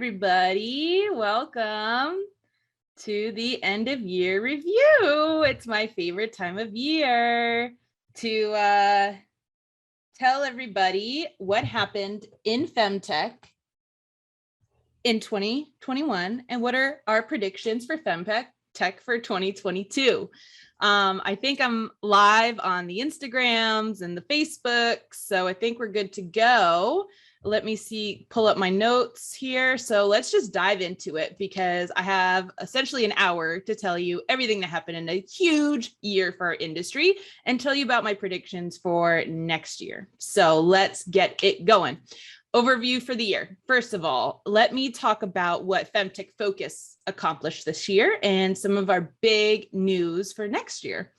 everybody. Welcome to the end of year review. It's my favorite time of year to tell everybody what happened in FemTech in 2021 and what are our predictions for FemTech for 2022. I think I'm live on the Instagrams and the Facebooks, so I think we're good to go. Let me pull up my notes here. So let's just dive into it because I have essentially an hour to tell you everything that happened in a huge year for our industry and tell you about my predictions for next year. So let's get it going. Overview for the year. First of all, let me talk about what FemTech Focus accomplished this year and some of our big news for next year.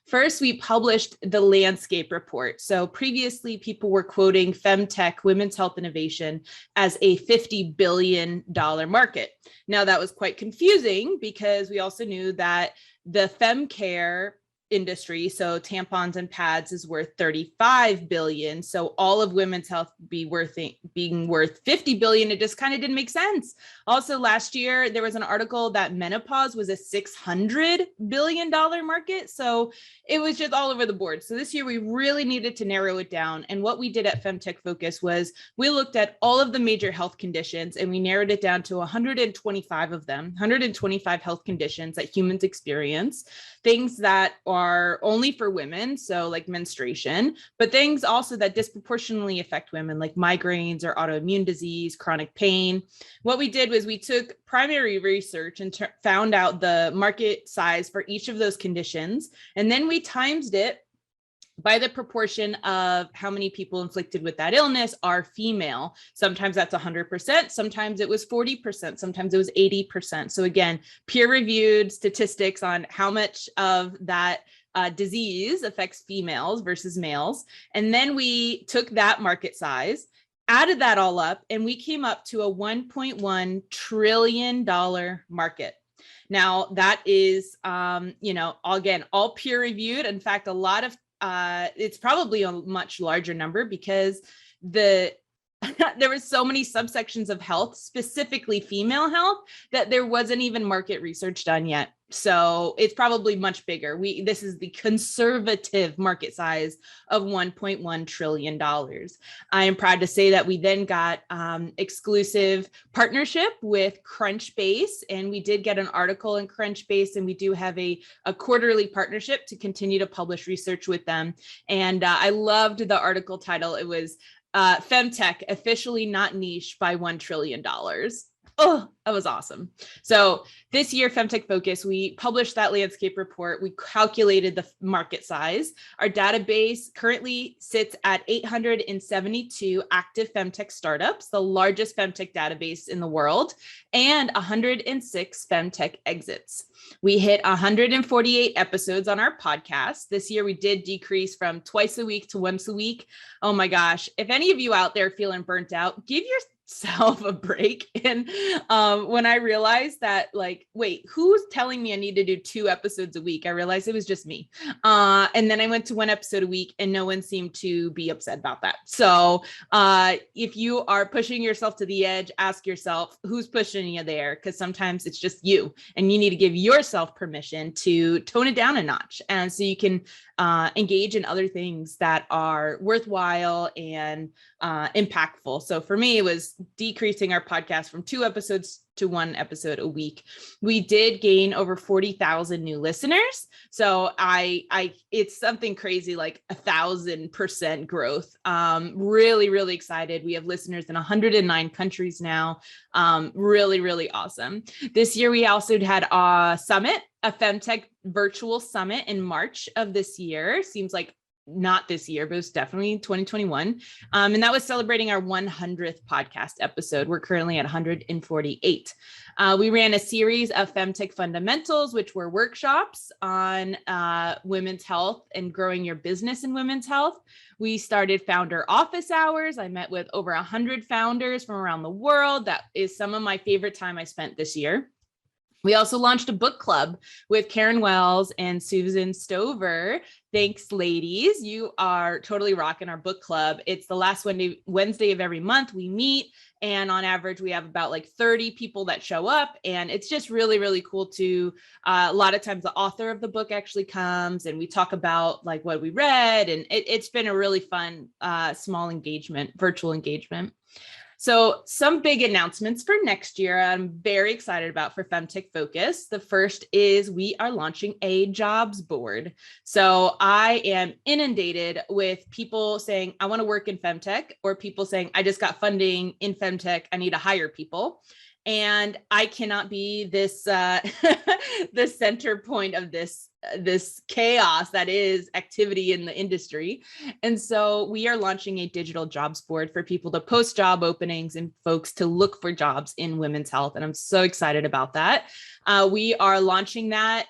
First, we published the landscape report. So previously, people were quoting FemTech, women's health innovation, as a $50 billion market. Now, that was quite confusing because we also knew that the femcare industry, so tampons and pads, is worth 35 billion. So all of women's health being worth 50 billion. It just kind of didn't make sense. Also, last year there was an article that menopause was a $600 billion market. So it was just all over the board. So this year we really needed to narrow it down. And what we did at FemTech Focus was we looked at all of the major health conditions and we narrowed it down to 125 of them, 125 health conditions that humans experience, things that are only for women, so like menstruation, but things also that disproportionately affect women, like migraines or autoimmune disease, chronic pain. What we did was we took primary research and found out the market size for each of those conditions, and then we times it by the proportion of how many people inflicted with that illness are female. Sometimes that's 100%, sometimes it was 40%, sometimes it was 80%. So again, peer-reviewed statistics on how much of that disease affects females versus males. And then we took that market size, added that all up, and we came up to a $1.1 trillion market. Now that is, again, all peer-reviewed. In fact, a lot of it's probably a much larger number because there was so many subsections of health, specifically female health, that there wasn't even market research done yet. So it's probably much bigger. This is the conservative market size of $1.1 trillion. I am proud to say that we then got exclusive partnership with Crunchbase, and we did get an article in Crunchbase, and we do have a quarterly partnership to continue to publish research with them. And I loved the article title. It was FemTech officially not niche by $1 trillion. Oh, that was awesome. So this year, FemTech Focus, we published that landscape report. We calculated the market size. Our database currently sits at 872 active FemTech startups, the largest FemTech database in the world, and 106 FemTech exits. We hit 148 episodes on our podcast. This year, we did decrease from twice a week to once a week. Oh my gosh. If any of you out there feeling burnt out, give yourself a break. And when I realized that, like, wait, who's telling me I need to do 2 episodes a week? I realized it was just me. And then I went to 1 episode a week and no one seemed to be upset about that. So if you are pushing yourself to the edge, ask yourself who's pushing you there, because sometimes it's just you and you need to give yourself permission to tone it down a notch. And so you can engage in other things that are worthwhile and impactful. So for me, it was decreasing our podcast from 2 episodes to 1 episode a week. We did gain over 40,000 new listeners. So it's something crazy, like 1,000% growth. Really, really excited. We have listeners in 109 countries now. Really, really awesome. This year, we also had a summit, a FemTech virtual summit in March of this year. Seems like not this year, but it was definitely 2021. And that was celebrating our 100th podcast episode. We're currently at 148. We ran a series of FemTech fundamentals, which were workshops on women's health and growing your business in women's health. We started founder office hours. I met with over 100 founders from around the world. That is some of my favorite time I spent this year. We also launched a book club with Karen Wells and Susan Stover. Thanks, ladies. You are totally rocking our book club. It's the last Wednesday of every month we meet. And on average, we have about like 30 people that show up. And it's just really, really cool to, a lot of times the author of the book actually comes and we talk about like what we read. And it's been a really fun, small engagement, virtual engagement. So some big announcements for next year I'm very excited about for FemTech Focus. The first is we are launching a jobs board. So I am inundated with people saying, I want to work in FemTech, or people saying, I just got funding in FemTech, I need to hire people. And I cannot be this the center point of this chaos that is activity in the industry. And so we are launching a digital jobs board for people to post job openings and folks to look for jobs in women's health. And I'm so excited about that. We are launching that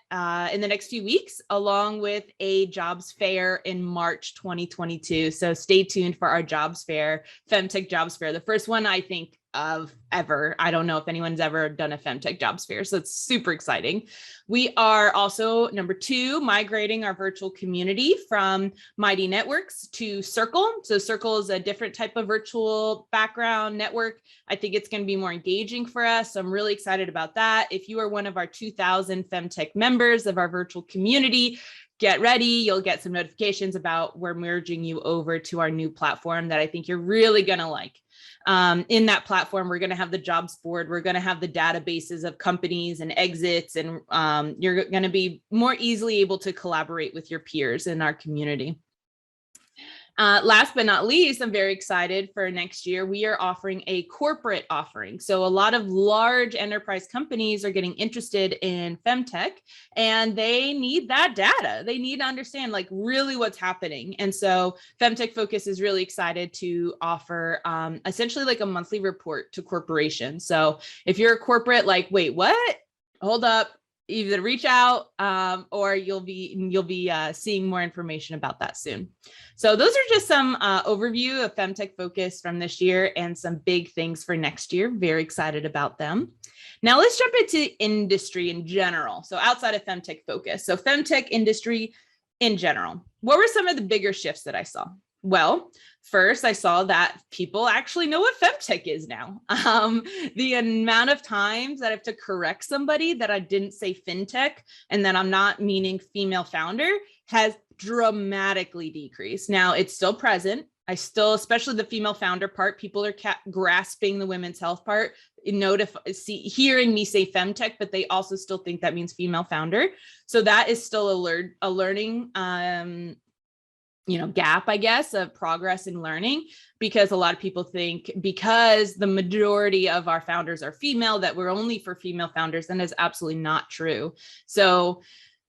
in the next few weeks, along with a jobs fair in March 2022. So stay tuned for our jobs fair, FemTech jobs fair. The first one, I think, of ever. I don't know if anyone's ever done a FemTech jobs fair, so it's super exciting. We are also, number 2, migrating our virtual community from Mighty Networks to Circle. So Circle is a different type of virtual background network. I think it's going to be more engaging for us. So I'm really excited about that. If you are one of our 2,000 FemTech members of our virtual community, get ready. You'll get some notifications about we're merging you over to our new platform that I think you're really going to like. In that platform, we're going to have the jobs board. We're going to have the databases of companies and exits, and you're going to be more easily able to collaborate with your peers in our community. Last but not least, I'm very excited for next year. We are offering a corporate offering. So a lot of large enterprise companies are getting interested in FemTech, and they need that data. They need to understand like really what's happening. And so FemTech Focus is really excited to offer essentially like a monthly report to corporations. So if you're a corporate, like, wait, what? Hold up. Either reach out or you'll be seeing more information about that soon. So those are just some overview of FemTech Focus from this year and some big things for next year. Very excited about them. Now let's jump into industry in general. So outside of FemTech Focus, so FemTech industry in general, what were some of the bigger shifts that I saw? Well, first, I saw that people actually know what FemTech is now. The amount of times that I have to correct somebody that I didn't say FinTech and that I'm not meaning female founder has dramatically decreased. Now, it's still present. I still, especially the female founder part, people are grasping the women's health part, hearing me say FemTech, but they also still think that means female founder. So that is still a learning gap, I guess, of progress in learning, because a lot of people think because the majority of our founders are female, that we're only for female founders, and is absolutely not true. So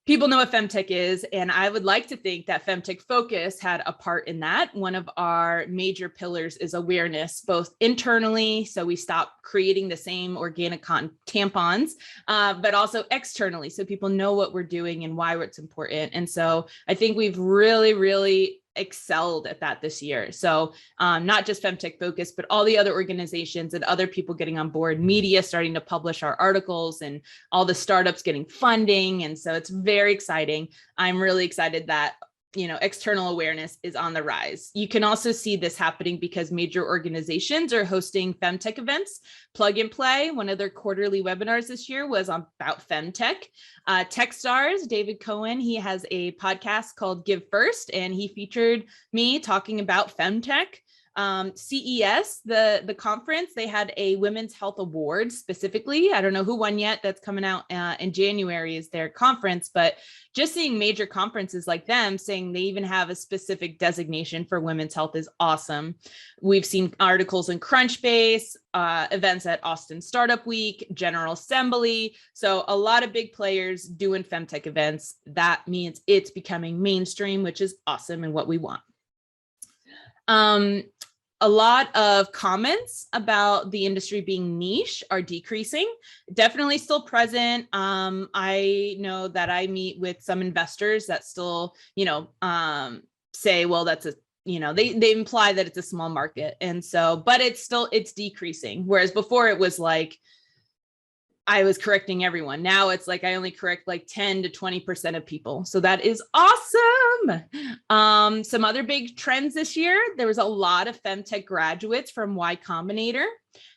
people know what FemTech is, and I would like to think that FemTech Focus had a part in that. One of our major pillars is awareness, both internally, so we stop creating the same organic cotton tampons, but also externally, so people know what we're doing and why it's important. And so I think we've really, really excelled at that this year. So not just FemTech Focus, but all the other organizations and other people getting on board, media starting to publish our articles, and all the startups getting funding. And so it's very exciting. I'm really excited that external awareness is on the rise. You can also see this happening because major organizations are hosting FemTech events. Plug and Play, one of their quarterly webinars this year was about FemTech. Techstars, David Cohen, he has a podcast called Give First, and he featured me talking about FemTech. CES, the conference, they had a women's health award specifically. I don't know who won yet. That's coming out in January is their conference, but just seeing major conferences like them saying they even have a specific designation for women's health is awesome. We've seen articles in Crunchbase, events at Austin Startup Week, General Assembly. So a lot of big players doing FemTech events. That means it's becoming mainstream, which is awesome and what we want. A lot of comments about the industry being niche are decreasing, definitely still present. I know that I meet with some investors that still, say, well, that's they imply that it's a small market. And so, but it's decreasing. Whereas before it was like, I was correcting everyone. Now it's like I only correct like 10 to 20% of people. So that is awesome. Some other big trends this year. There was a lot of FemTech graduates from Y Combinator.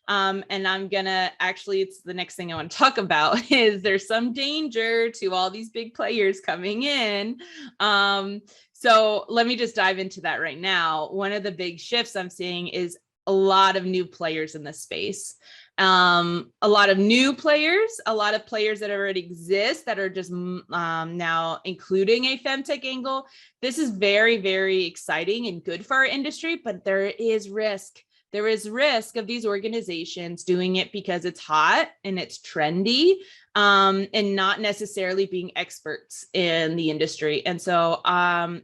And I'm gonna actually, it's the next thing I want to talk about is there's some danger to all these big players coming in. So let me just dive into that right now. One of the big shifts I'm seeing is a lot of new players in this space. A lot of new players, a lot of players that already exist that are just now including a femtech angle. This is very, very exciting and good for our industry, but there is risk. There is risk of these organizations doing it because it's hot and it's trendy, and not necessarily being experts in the industry. And so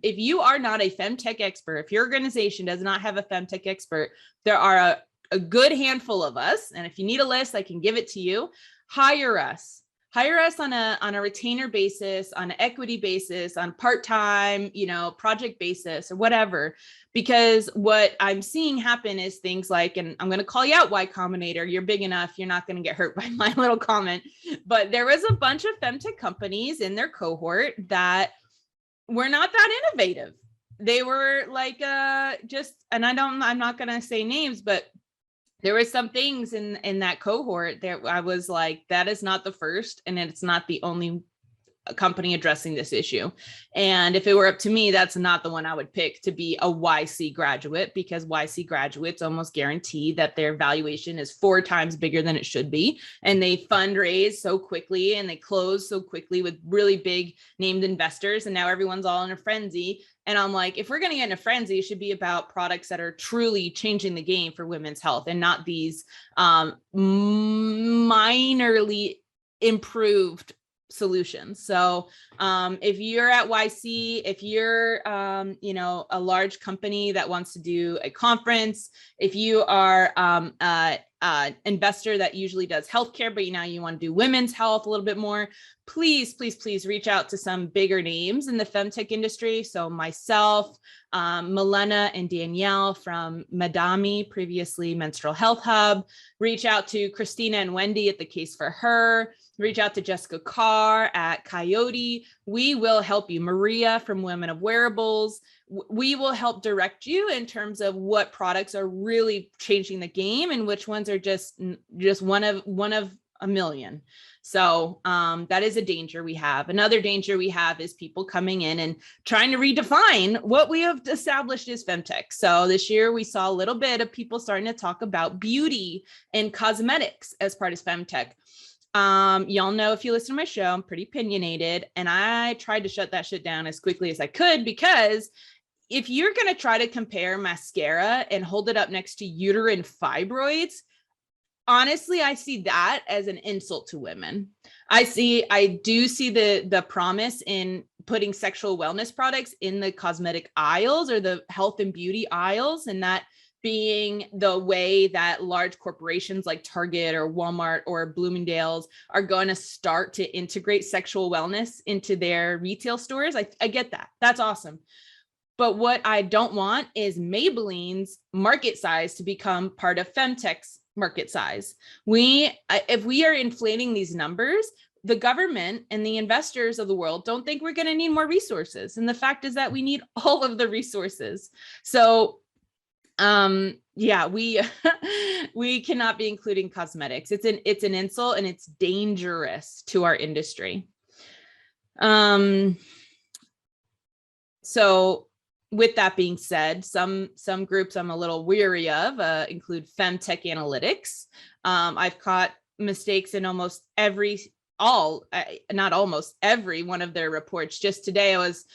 if you are not a femtech expert, if your organization does not have a femtech expert, there are a good handful of us. And if you need a list, I can give it to you. Hire us on a retainer basis, on an equity basis, on part-time, project basis or whatever. Because what I'm seeing happen is things like, and I'm going to call you out, Y Combinator, you're big enough, you're not going to get hurt by my little comment, but there was a bunch of femtech companies in their cohort that were not that innovative. They were like, and I'm not going to say names, but there were some things in that cohort that I was like, that is not the first, and it's not the only company addressing this issue. And if it were up to me, that's not the one I would pick to be a YC graduate, because YC graduates almost guarantee that their valuation is 4 times bigger than it should be. And they fundraise so quickly and they close so quickly with really big named investors. And now everyone's all in a frenzy. And I'm like, if we're going to get in a frenzy, it should be about products that are truly changing the game for women's health and not these minorly improved solutions. So if you're at YC, if you're a large company that wants to do a conference, if you are an investor that usually does healthcare, but now you want to do women's health a little bit more, please reach out to some bigger names in the femtech industry. So myself, Milena and Danielle from Madami, previously Menstrual Health Hub. Reach out to Christina and Wendy at The Case for Her. Reach out to Jessica Carr at Coyote. We will help you. Maria from Women of Wearables. We will help direct you in terms of what products are really changing the game and which ones are just one of a million. So that is a danger we have. Another danger we have is people coming in and trying to redefine what we have established as femtech. So this year we saw a little bit of people starting to talk about beauty and cosmetics as part of femtech. Y'all know, if you listen to my show, I'm pretty opinionated, and I tried to shut that shit down as quickly as I could, because if you're going to try to compare mascara and hold it up next to uterine fibroids, honestly, I see that as an insult to women. I do see the promise in putting sexual wellness products in the cosmetic aisles or the health and beauty aisles, and that being the way that large corporations like Target or Walmart or Bloomingdale's are going to start to integrate sexual wellness into their retail stores. I get that. That's awesome. But what I don't want is Maybelline's market size to become part of FemTech's market size. If we are inflating these numbers, the government and the investors of the world don't think we're going to need more resources. And the fact is that we need all of the resources. So we cannot be including cosmetics. It's an insult, and it's dangerous to our industry. So with that being said, some groups I'm a little weary of include FemTech Analytics. I've caught mistakes in not almost every one of their reports. Just today I was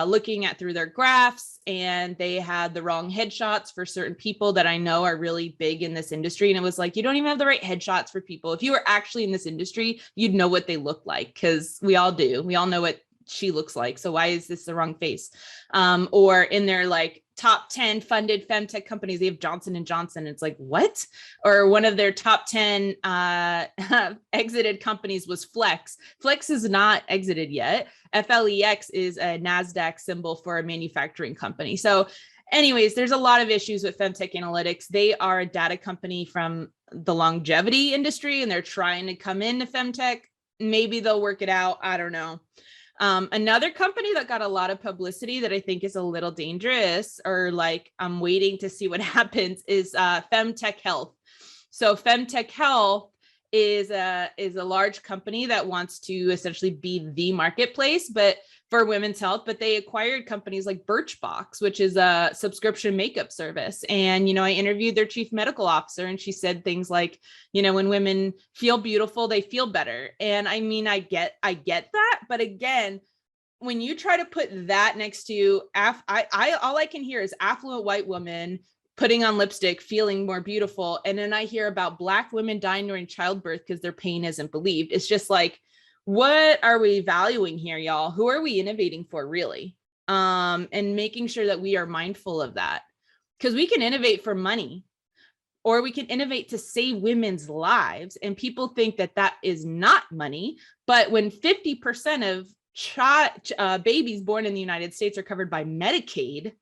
looking through their graphs, and they had the wrong headshots for certain people that I know are really big in this industry. And it was like, you don't even have the right headshots for people. If you were actually in this industry, you'd know what they look like, because we all do. We all know what she looks like. So why is this the wrong face? Or in their like top 10 funded femtech companies, they have Johnson & Johnson. It's like, what? Or one of their top 10 exited companies was Flex. Flex is not exited yet. FLEX is a NASDAQ symbol for a manufacturing company. So anyways, there's a lot of issues with FemTech Analytics. They are a data company from the longevity industry, and they're trying to come into FemTech. Maybe they'll work it out. I don't know. Another company that got a lot of publicity that I think is a little dangerous, or like I'm waiting to see what happens, is FemTech Health. So FemTech Health is a large company that wants to essentially be the marketplace, but for women's health, but they acquired companies like Birchbox, which is a subscription makeup service. And, you know, I interviewed their chief medical officer, and she said things like, you know, when women feel beautiful, they feel better. And I mean, I get that. But again, when you try to put that next to all I can hear is affluent white woman putting on lipstick, feeling more beautiful. And then I hear about Black women dying during childbirth because their pain isn't believed. It's just like, what are we valuing here, y'all? Who are we innovating for, really? And making sure that we are mindful of that, because we can innovate for money, or we can innovate to save women's lives. And people think that that is not money. But when 50% of babies born in the United States are covered by Medicaid,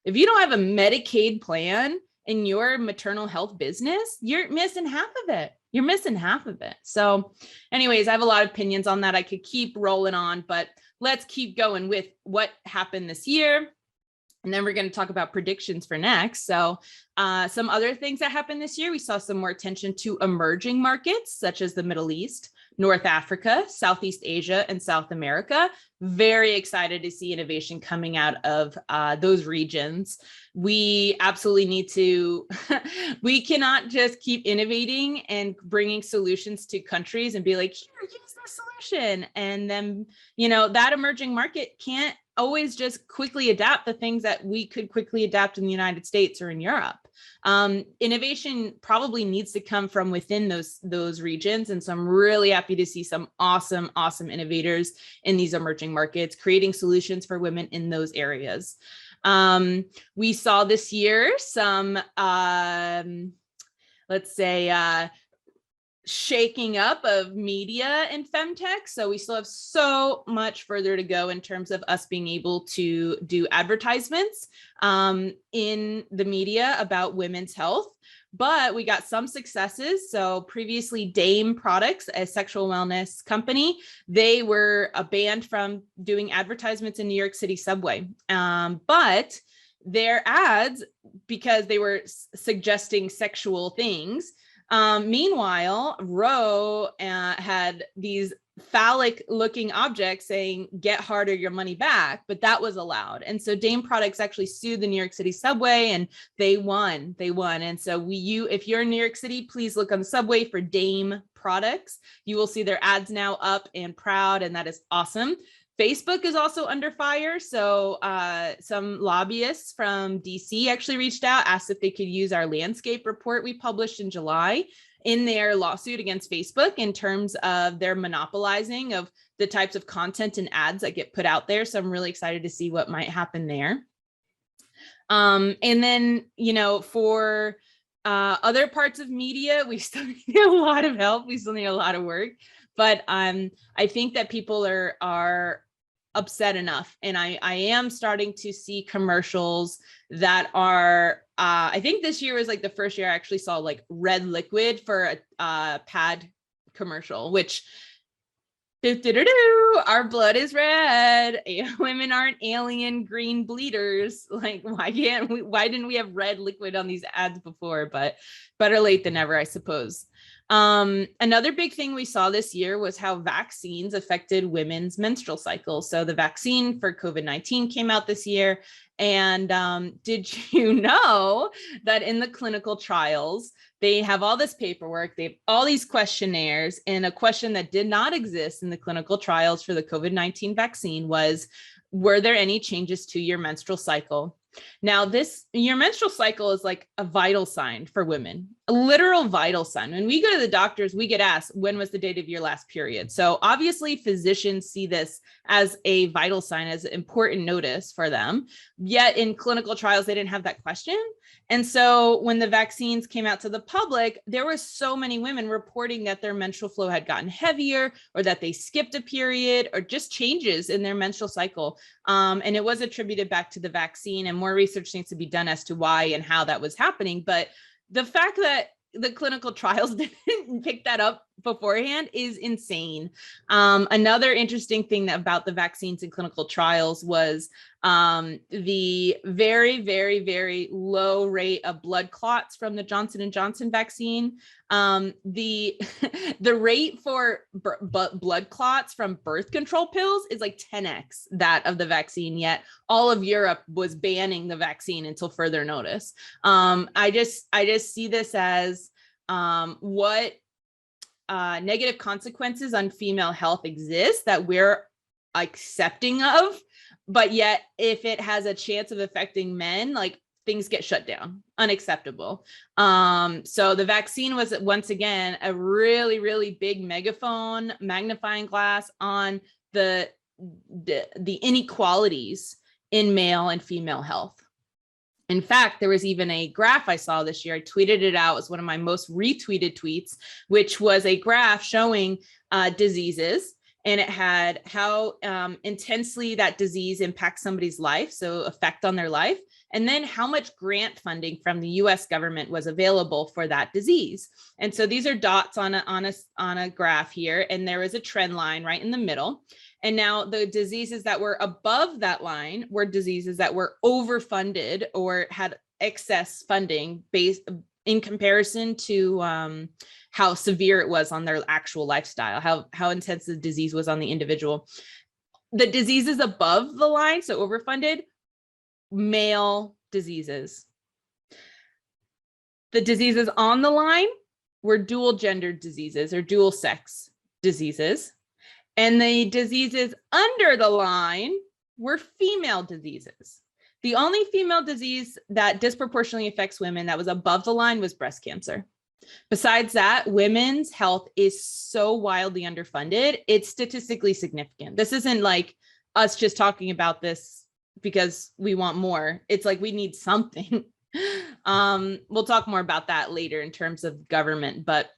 if you don't have a Medicaid plan in your maternal health business, you're missing half of it. You're missing half of it. So anyways, I have a lot of opinions on that. I could keep rolling on, but let's keep going with what happened this year. And then we're going to talk about predictions for next. So some other things that happened this year, we saw some more attention to emerging markets, such as the Middle East, North Africa, Southeast Asia, and South America. Very excited to see innovation coming out of those regions. We absolutely need to, we cannot just keep innovating and bringing solutions to countries and be like, here, here's the solution. And then, you know, that emerging market can't always just quickly adapt the things that we could quickly adapt in the United States or in Europe. Innovation probably needs to come from within those regions. And so I'm really happy to see some awesome innovators in these emerging markets, creating solutions for women in those areas. We saw this year some, let's say, shaking up of media and femtech. So we still have so much further to go in terms of us being able to do advertisements in the media about women's health. But we got some successes. So previously Dame Products, a sexual wellness company, they were banned from doing advertisements in New York City subway. But their ads, because they were suggesting sexual things, meanwhile, Roe had these phallic looking objects saying, get harder, your money back, but that was allowed. And so Dame Products actually sued the New York City subway, and they won. And so if you're in New York City, please look on the subway for Dame Products. You will see their ads now up and proud, and that is awesome. Facebook is also under fire. So some lobbyists from DC actually reached out, asked if they could use our landscape report we published in July in their lawsuit against Facebook in terms of their monopolizing of the types of content and ads that get put out there. So I'm really excited to see what might happen there. And then, you know, for other parts of media, we still need a lot of help. We still need a lot of work. But I think that people are upset enough. And I am starting to see commercials that are, I think this year was like the first year I actually saw like red liquid for a pad commercial, which our blood is red. Women aren't alien green bleeders. Like, why didn't we have red liquid on these ads before? But better late than never, I suppose. Another big thing we saw this year was how vaccines affected women's menstrual cycles. So the vaccine for COVID-19 came out this year. And did you know that in the clinical trials, they have all this paperwork, they have all these questionnaires, and a question that did not exist in the clinical trials for the COVID-19 vaccine was, were there any changes to your menstrual cycle? Now, your menstrual cycle is like a vital sign for women. a literal vital sign. When we go to the doctors, we get asked, when was the date of your last period? So obviously physicians see this as a vital sign, as an important notice for them. Yet in clinical trials, they didn't have that question. And so when the vaccines came out to the public, there were so many women reporting that their menstrual flow had gotten heavier, or that they skipped a period, or just changes in their menstrual cycle. And it was attributed back to the vaccine, and more research needs to be done as to why and how that was happening. But the fact that the clinical trials didn't pick that up beforehand is insane. Another interesting thing about the vaccines and clinical trials was the very, very, very low rate of blood clots from the Johnson & Johnson vaccine. The rate for blood clots from birth control pills is like 10x that of the vaccine, yet all of Europe was banning the vaccine until further notice. I just see this as what negative consequences on female health exist that we're accepting of, but yet if it has a chance of affecting men, like, things get shut down. Unacceptable. So the vaccine was once again a really, really big megaphone, magnifying glass on the inequalities in male and female health. In fact, there was even a graph I saw this year. I tweeted it out. It was one of my most retweeted tweets, which was a graph showing diseases, and it had how intensely that disease impacts somebody's life, so effect on their life, and then how much grant funding from the US government was available for that disease. And so these are dots on a graph here, and there is a trend line right in the middle. And now the diseases that were above that line were diseases that were overfunded or had excess funding based in comparison to how severe it was on their actual lifestyle, how intense the disease was on the individual. The diseases above the line, so overfunded, male diseases. The diseases on the line were dual gendered diseases or dual sex diseases. And the diseases under the line were female diseases. The only female disease that disproportionately affects women that was above the line was breast cancer. Besides that, women's health is so wildly underfunded, it's statistically significant. This isn't like us just talking about this because we want more. It's like we need something. We'll talk more about that later in terms of government, but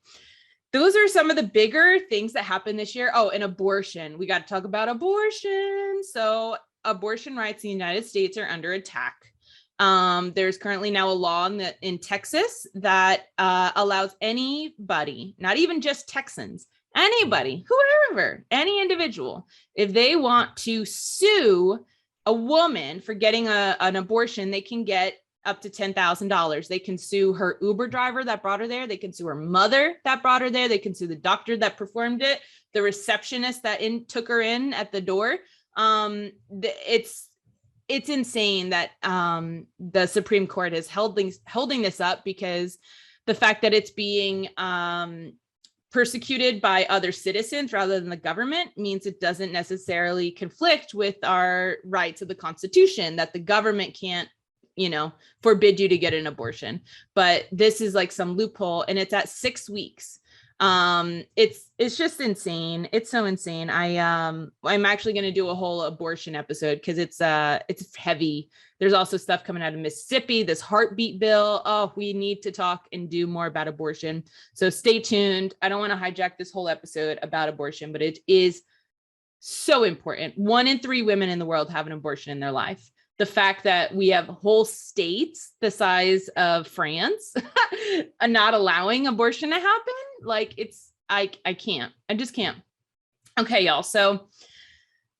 those are some of the bigger things that happened this year. Oh, and abortion. We got to talk about abortion. So abortion rights in the United States are under attack. There's currently now a law in Texas that allows anybody, not even just Texans, anybody, whoever, any individual, if they want to sue a woman for getting an abortion, they can get up to $10,000. They can sue her Uber driver that brought her there. They can sue her mother that brought her there. They can sue the doctor that performed it, the receptionist that took her in at the door. It's insane that the Supreme Court is holding this up, because the fact that it's being persecuted by other citizens rather than the government means it doesn't necessarily conflict with our rights of the Constitution, that the government can't, forbid you to get an abortion. But this is like some loophole, and it's at 6 weeks. It's just insane. It's so insane. I'm actually going to do a whole abortion episode because it's heavy. There's also stuff coming out of Mississippi, this heartbeat bill. Oh, we need to talk and do more about abortion. So stay tuned. I don't want to hijack this whole episode about abortion, but it is so important. 1 in 3 women in the world have an abortion in their life. The fact that we have whole states the size of France not allowing abortion to happen, like I can't. I just can't. Okay, y'all. So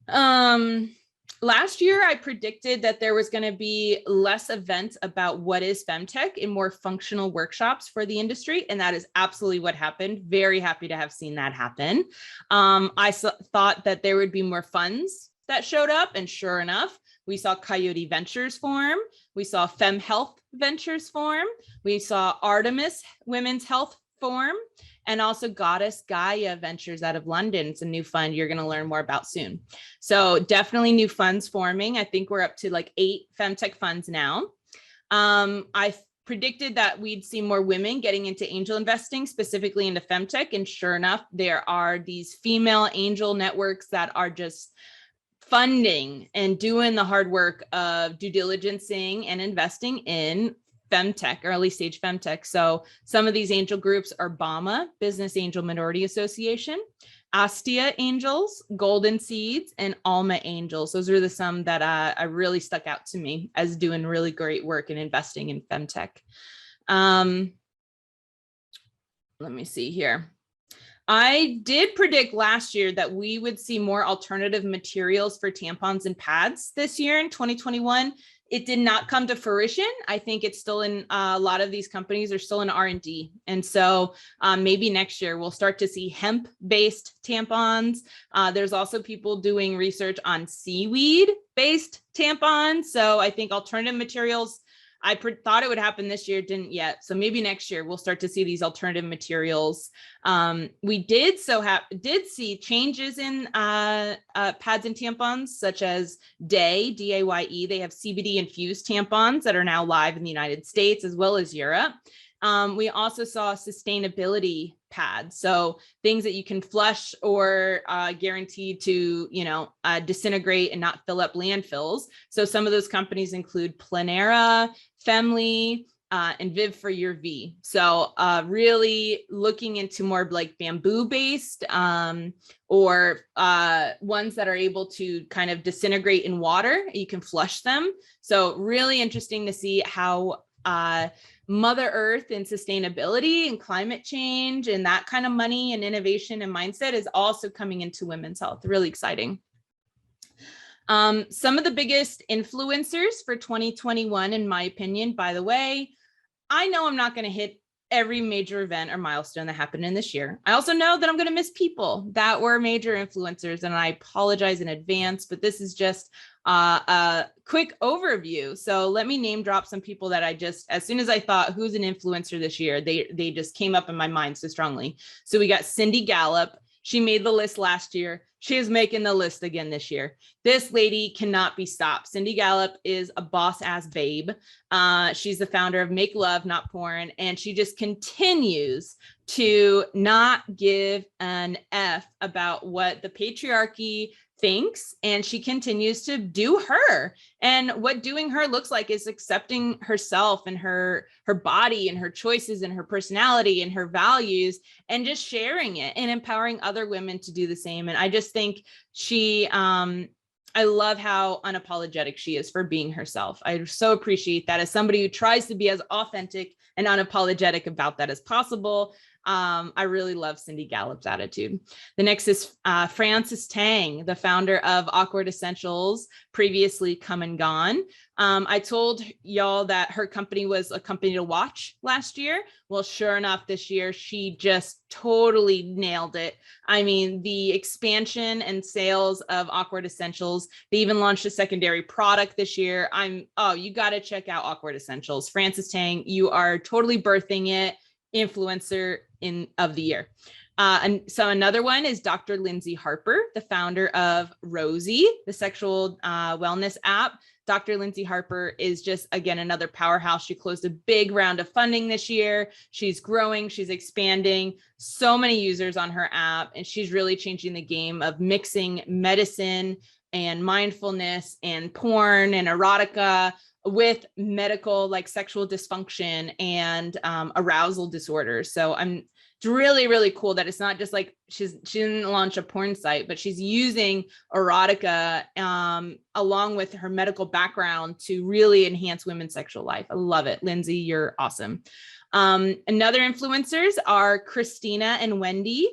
last year I predicted that there was going to be less events about what is FemTech and more functional workshops for the industry. And that is absolutely what happened. Very happy to have seen that happen. I thought that there would be more funds that showed up, and sure enough, we saw Coyote Ventures form. We saw Fem Health Ventures form. We saw Artemis Women's Health form, and also Goddess Gaia Ventures out of London. It's a new fund you're going to learn more about soon. So definitely new funds forming. I think we're up to like 8 FemTech funds now. I predicted that we'd see more women getting into angel investing, specifically into FemTech. And sure enough, there are these female angel networks that are just funding and doing the hard work of due diligencing and investing in FemTech, early stage FemTech. So some of these angel groups are BAMA, Business Angel Minority Association, Astia Angels, Golden Seeds, and Alma Angels. Those are some that I really stuck out to me as doing really great work in investing in FemTech. Let me see here. I did predict last year that we would see more alternative materials for tampons and pads this year in 2021. It did not come to fruition. I think it's still in a lot of these companies are still in R&D. And so maybe next year we'll start to see hemp-based tampons. There's also people doing research on seaweed-based tampons. So I think alternative materials, I thought it would happen this year, didn't yet. So maybe next year we'll start to see these alternative materials. We did see changes in pads and tampons, such as Daye, D-A-Y-E. They have CBD infused tampons that are now live in the United States as well as Europe. We also saw sustainability pads, so things that you can flush or guaranteed to, disintegrate and not fill up landfills. So some of those companies include Planera, Femly, and Viv for Your V. So really looking into more like bamboo based or ones that are able to kind of disintegrate in water. You can flush them. So really interesting to see how Mother Earth and sustainability and climate change and that kind of money and innovation and mindset is also coming into women's health. Really exciting. Some of the biggest influencers for 2021, in my opinion, by the way, I know I'm not going to hit every major event or milestone that happened in this year. I also know that I'm going to miss people that were major influencers, and I apologize in advance, but this is just a quick overview. So let me name drop some people that I just, as soon as I thought who's an influencer this year, they just came up in my mind so strongly. So we got Cindy Gallup. She made the list last year. She is making the list again this year. This lady cannot be stopped. Cindy Gallup is a boss ass babe. She's the founder of Make Love, Not Porn. And she just continues to not give an F about what the patriarchy thinks, and she continues to do her. And what doing her looks like is accepting herself and her body and her choices and her personality and her values, and just sharing it and empowering other women to do the same. And I just think she I love how unapologetic she is for being herself. I so appreciate that as somebody who tries to be as authentic and unapologetic about that as possible. I really love Cindy Gallup's attitude. The next is Frances Tang, the founder of Awkward Essentials, previously Come and Gone. I told y'all that her company was a company to watch last year. Well, sure enough, this year, she just totally nailed it. I mean, the expansion and sales of Awkward Essentials, they even launched a secondary product this year. You got to check out Awkward Essentials. Frances Tang, you are totally birthing it. Influencer of the year. And so another one is Dr. Lindsay Harper, the founder of Rosie, the sexual wellness app. Dr. Lindsay Harper is just, again, another powerhouse. She closed a big round of funding this year. She's growing, she's expanding, so many users on her app, and she's really changing the game of mixing medicine and mindfulness and porn and erotica with medical, like sexual dysfunction and arousal disorders. So it's really, really cool that it's not just like she didn't launch a porn site, but she's using erotica along with her medical background to really enhance women's sexual life. I love it. Lindsay, you're awesome. Another influencers are Christina and Wendy.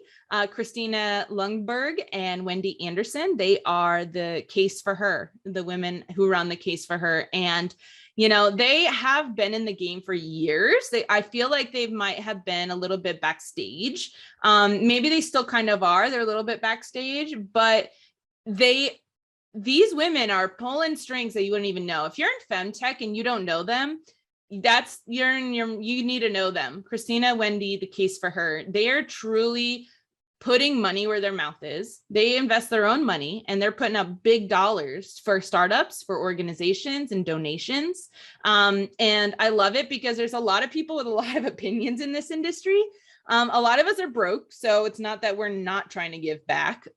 Christina Lundberg and Wendy Anderson, they are the Case for Her, the women who run the Case for Her. And, they have been in the game for years. I feel like they might have been a little bit backstage. Maybe they still kind of are. They're a little bit backstage, but these women are pulling strings that you wouldn't even know. If you're in FemTech and you don't know them, you need to know them. Christina, Wendy, the Case for Her. They are truly putting money where their mouth is. They invest their own money and they're putting up big dollars for startups, for organizations and donations. And I love it because there's a lot of people with a lot of opinions in this industry. A lot of us are broke, so it's not that we're not trying to give back,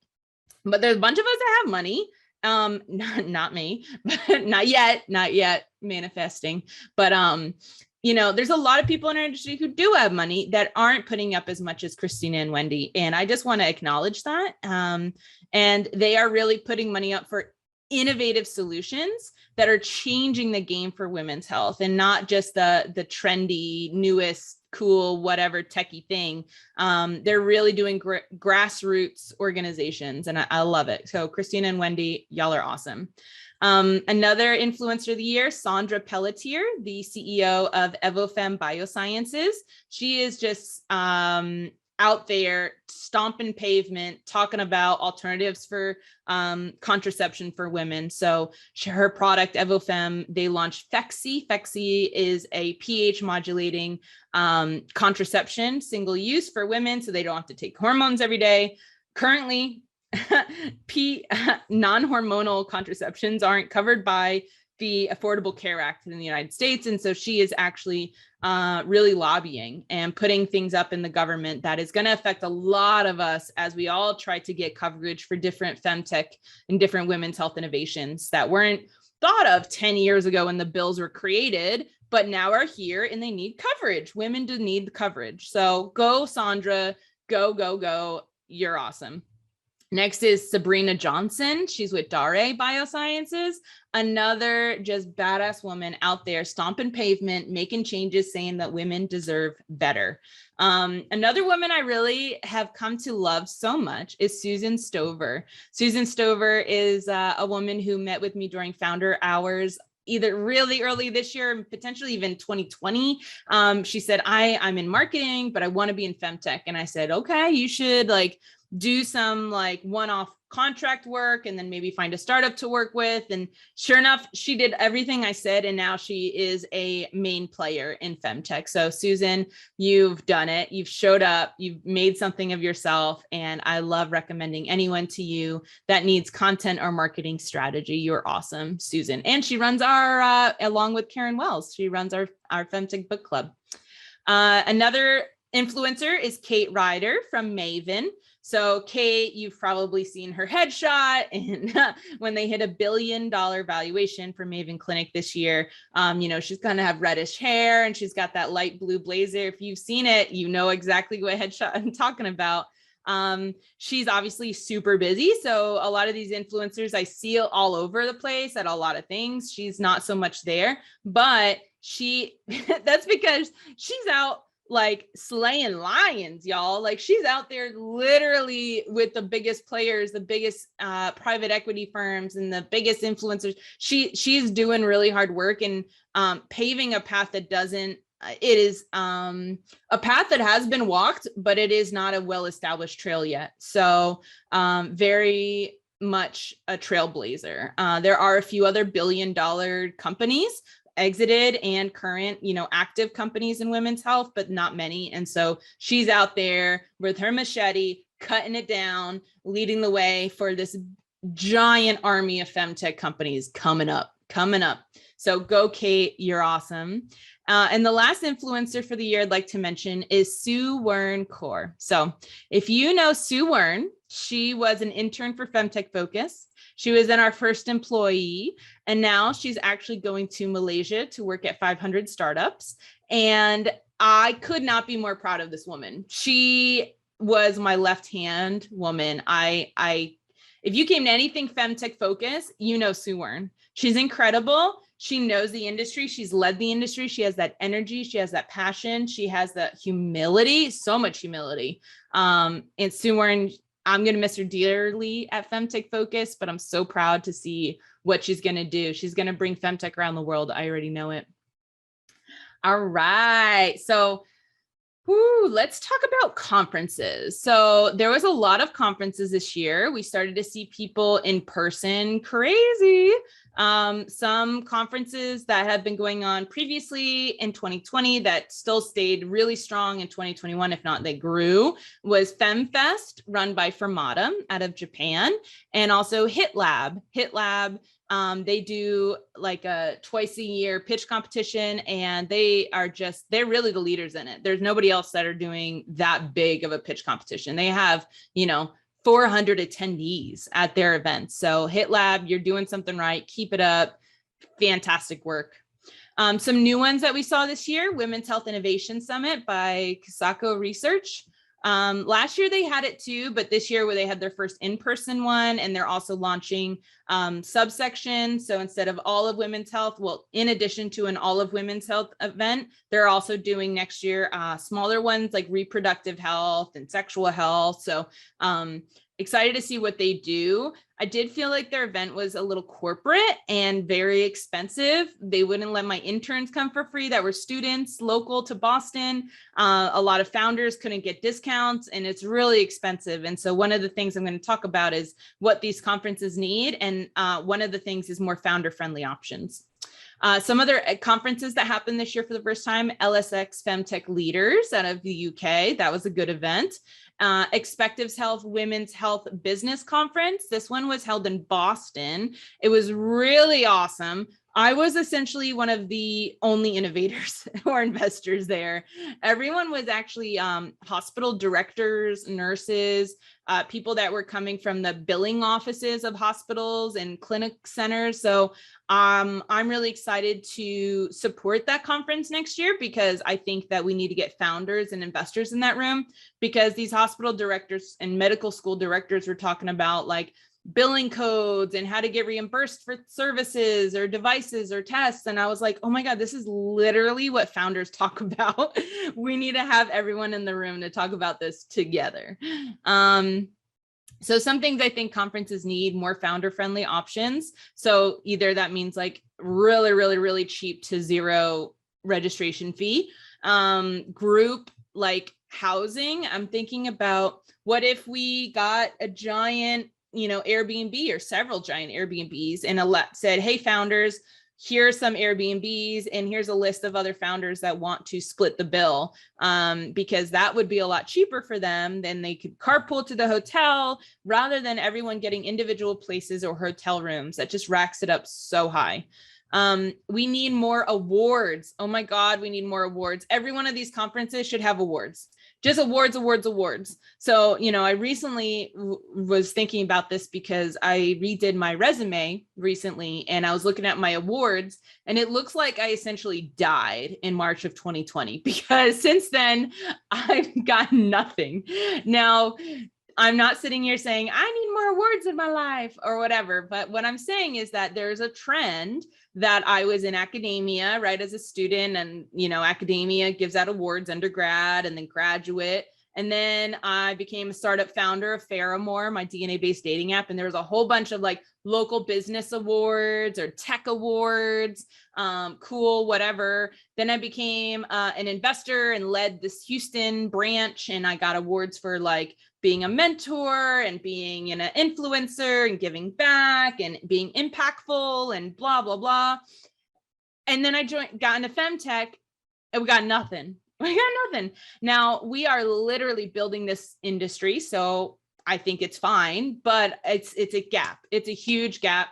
but there's a bunch of us that have money. Not me, but not yet manifesting. But there's a lot of people in our industry who do have money that aren't putting up as much as Christina and Wendy. And I just want to acknowledge that. And they are really putting money up for innovative solutions that are changing the game for women's health, and not just the trendy, newest, cool, whatever techie thing. They're really doing grassroots organizations, and I love it. So Christina and Wendy, y'all are awesome. Another influencer of the year, Sandra Pelletier, the CEO of Evofem Biosciences. She is just out there stomping pavement, talking about alternatives for contraception for women. So her product, Evofem, they launched Phexi. Phexi is a pH modulating contraception, single use for women, so they don't have to take hormones every day. Currently, non-hormonal contraceptions aren't covered by the Affordable Care Act in the United States. And so she is actually really lobbying and putting things up in the government that is going to affect a lot of us as we all try to get coverage for different FemTech and different women's health innovations that weren't thought of 10 years ago when the bills were created, but now are here and they need coverage. Women do need coverage. So go, Sandra, go. You're awesome. Next is Sabrina Johnson. She's with Dare Biosciences, another just badass woman out there stomping pavement, making changes, saying that women deserve better. Another woman I really have come to love so much is Susan Stover. Susan Stover is a woman who met with me during Founder Hours, either really early this year, potentially even 2020. She said, I'm in marketing, but I want to be in FemTech. And I said, okay, you should do some one-off contract work and then maybe find a startup to work with. And sure enough, she did everything I said. And now she is a main player in FemTech. So Susan, you've done it. You've showed up, you've made something of yourself. And I love recommending anyone to you that needs content or marketing strategy. You're awesome, Susan. And she runs along with Karen Wells, she runs our FemTech book club. Another influencer is Kate Ryder from Maven. So Kate, you've probably seen her headshot, and when they hit $1 billion valuation for Maven Clinic this year, she's gonna have reddish hair and she's got that light blue blazer. If you've seen it, you know exactly what headshot I'm talking about. She's obviously super busy. So a lot of these influencers I see all over the place at a lot of things. She's not so much there, but that's because she's out slaying lions, y'all. She's out there literally with the biggest players, the biggest private equity firms and the biggest influencers. She's doing really hard work and paving a path that it is a path that has been walked, but it is not a well-established trail yet. So very much a trailblazer. There are a few other billion-dollar companies exited and current, active companies in women's health, but not many. And so she's out there with her machete, cutting it down, leading the way for this giant army of FemTech companies coming up. So go, Kate, you're awesome. And the last influencer for the year I'd like to mention is Sue Wern Kaur. So if you know Sue Wern, she was an intern for FemTech Focus. She was then our first employee, and now she's actually going to Malaysia to work at 500 startups. And I could not be more proud of this woman. She was my left-hand woman. If you came to anything FemTech Focus, you know Sue Wern. She's incredible. She knows the industry. She's led the industry. She has that energy. She has that passion. She has that humility, so much humility. And Sue Wern, I'm going to miss her dearly at FemTech Focus, but I'm so proud to see what she's going to do. She's going to bring FemTech around the world. I already know it. All right. So Let's talk about conferences. So there was a lot of conferences this year. We started to see people in person, crazy. Some conferences that had been going on previously in 2020 that still stayed really strong in 2021, if not they grew, was FemFest, run by Fermata out of Japan, and also HitLab. They do like a twice a year pitch competition, and they're really the leaders in it. There's nobody else that are doing that big of a pitch competition. They have, 400 attendees at their events. So HitLab, you're doing something right. Keep it up. Fantastic work. Some new ones that we saw this year, Women's Health Innovation Summit by Kasako Research. Last year they had it too, but this year where they had their first in-person one, and they're also launching subsections. So instead of all of women's health, well, in addition to an all of women's health event, they're also doing next year smaller ones like reproductive health and sexual health. So excited to see what they do. I did feel like their event was a little corporate and very expensive. They wouldn't let my interns come for free that were students local to Boston. A lot of founders couldn't get discounts, and it's really expensive. And so one of the things I'm going to talk about is what these conferences need. And one of the things is more founder-friendly options. Some other conferences that happened this year for the first time, LSX FemTech Leaders out of the UK. That was a good event. Expectives Health Women's Health Business Conference. This one was held in Boston. It was really awesome. I was essentially one of the only innovators or investors there. Everyone was actually hospital directors, nurses, people that were coming from the billing offices of hospitals and clinic centers. So I'm really excited to support that conference next year, because I think that we need to get founders and investors in that room, because these hospital directors and medical school directors were talking about like billing codes and how to get reimbursed for services or devices or tests. And I was like, oh my God, this is literally what founders talk about. We need to have everyone in the room to talk about this together. So some things I think conferences need: more founder-friendly options. So either that means like really, really, really cheap to zero registration fee, group like housing. I'm thinking about, what if we got a giant Airbnb or several giant Airbnbs and said, hey, founders, here's some Airbnbs and here's a list of other founders that want to split the bill, because that would be a lot cheaper for them. Then they could carpool to the hotel rather than everyone getting individual places or hotel rooms. That just racks it up so high. We need more awards. Oh my God, we need more awards. Every one of these conferences should have awards. Just awards. So, I recently was thinking about this because I redid my resume recently, and I was looking at my awards, and it looks like I essentially died in March of 2020, because since then I've gotten nothing. Now, I'm not sitting here saying I need more awards in my life or whatever, but what I'm saying is that there's a trend that I was in academia, right, as a student, and, academia gives out awards, undergrad and then graduate. And then I became a startup founder of Faramore, my DNA-based dating app. And there was a whole bunch of like local business awards or tech awards, cool, whatever. Then I became an investor and led this Houston branch. And I got awards for like being a mentor and being an influencer and giving back and being impactful and blah, blah, blah. And then I got into FemTech, and we got nothing. Now we are literally building this industry. So I think it's fine, but it's a gap. It's a huge gap.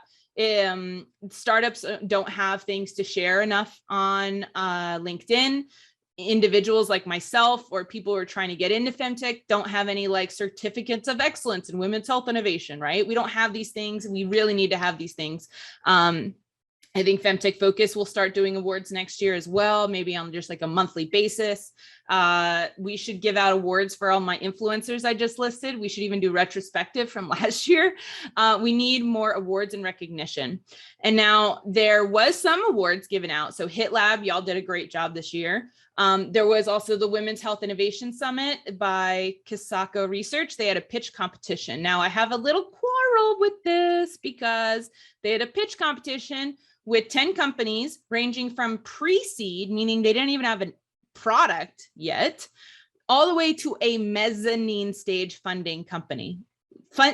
Startups don't have things to share enough on LinkedIn. Individuals like myself or people who are trying to get into FemTech don't have any like certificates of excellence in women's health innovation, right? We don't have these things. We really need to have these things. I think FemTech Focus will start doing awards next year as well, maybe on just like a monthly basis. We should give out awards for all my influencers I just listed. We should even do retrospective from last year. We need more awards and recognition. And now there was some awards given out. So HitLab, y'all did a great job this year. There was also the Women's Health Innovation Summit by Kasako Research. They had a pitch competition. Now I have a little quarrel with this because they had a pitch competition with 10 companies ranging from pre-seed, meaning they didn't even have a product yet, all the way to a mezzanine stage funding company.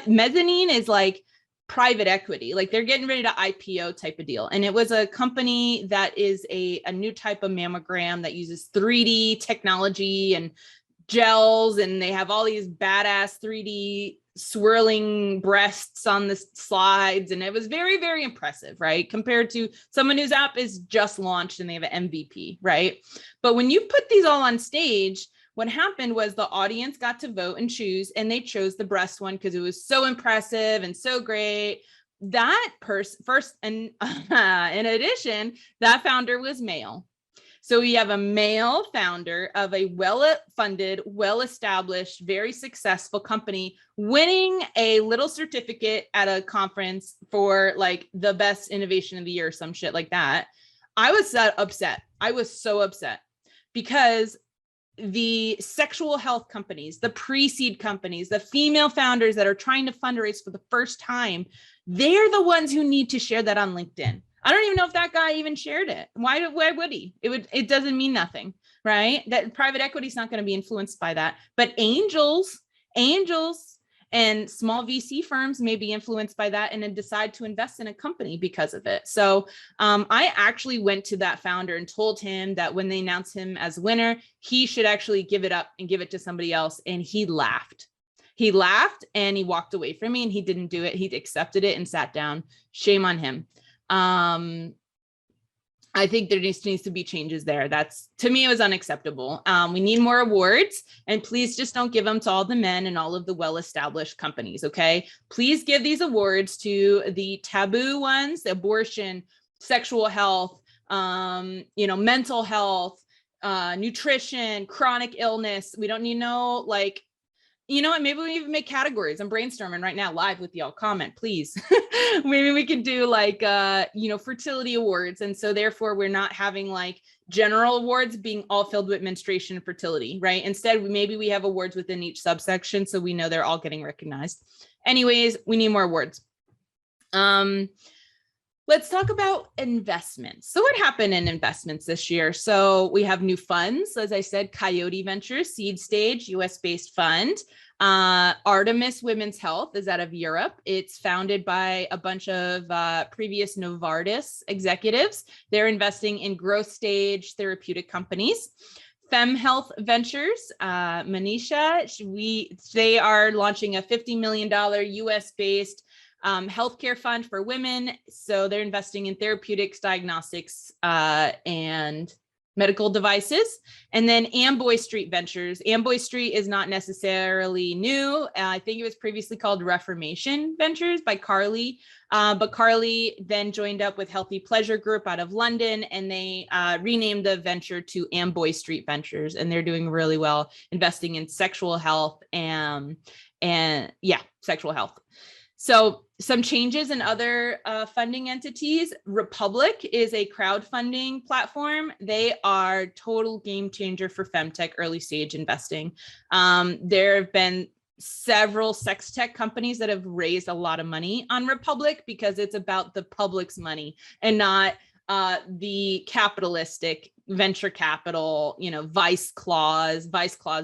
Mezzanine is like private equity, like they're getting ready to IPO type of deal. And it was a company that is a new type of mammogram that uses 3D technology and gels, and they have all these badass 3D swirling breasts on the slides. And it was very, very impressive, right? Compared to someone whose app is just launched and they have an MVP, right? But when you put these all on stage, what happened was the audience got to vote and choose, and they chose the breast one because it was so impressive and so great. That person first, and in addition, that founder was male. So we have a male founder of a well-funded, well-established, very successful company winning a little certificate at a conference for like the best innovation of the year or some shit like that. I was upset. I was so upset because the sexual health companies, the pre-seed companies, the female founders that are trying to fundraise for the first time, they're the ones who need to share that on LinkedIn. I don't even know if that guy even shared it. Why would he? It doesn't mean nothing, right? That private equity is not going to be influenced by that. But angels and small VC firms may be influenced by that and then decide to invest in a company because of it. So I actually went to that founder and told him that when they announced him as winner, he should actually give it up and give it to somebody else. And he laughed. He laughed and he walked away from me, and he didn't do it. He accepted it and sat down. Shame on him. I think there needs to be changes there. That's, to me, it was unacceptable. We need more awards, and please just don't give them to all the men and all of the well-established companies. Okay. Please give these awards to the taboo ones, the abortion, sexual health, mental health, nutrition, chronic illness. We don't need what, maybe we even make categories. I'm brainstorming right now live with y'all. Comment, please. Maybe we can do fertility awards. And so therefore we're not having like general awards being all filled with menstruation and fertility, right? Instead, maybe we have awards within each subsection, so we know they're all getting recognized. Anyways, we need more awards. Let's talk about investments. So what happened in investments this year? So we have new funds. As I said, Coyote Ventures, seed stage, US-based fund. Artemis Women's Health is out of Europe. It's founded by a bunch of previous Novartis executives. They're investing in growth stage therapeutic companies. FemHealth Ventures, Manisha, they are launching a $50 million US-based healthcare fund for women. So they're investing in therapeutics, diagnostics, and medical devices. And then Amboy Street Ventures. Amboy Street is not necessarily new. I think it was previously called Reformation Ventures by Carly. But Carly then joined up with Healthy Pleasure Group out of London, and they renamed the venture to Amboy Street Ventures. And they're doing really well, investing in sexual health and sexual health. So some changes in other funding entities. Republic is a crowdfunding platform. They are total game changer for femtech early stage investing. There have been several sex tech companies that have raised a lot of money on Republic because it's about the public's money and not the capitalistic venture capital, vice clause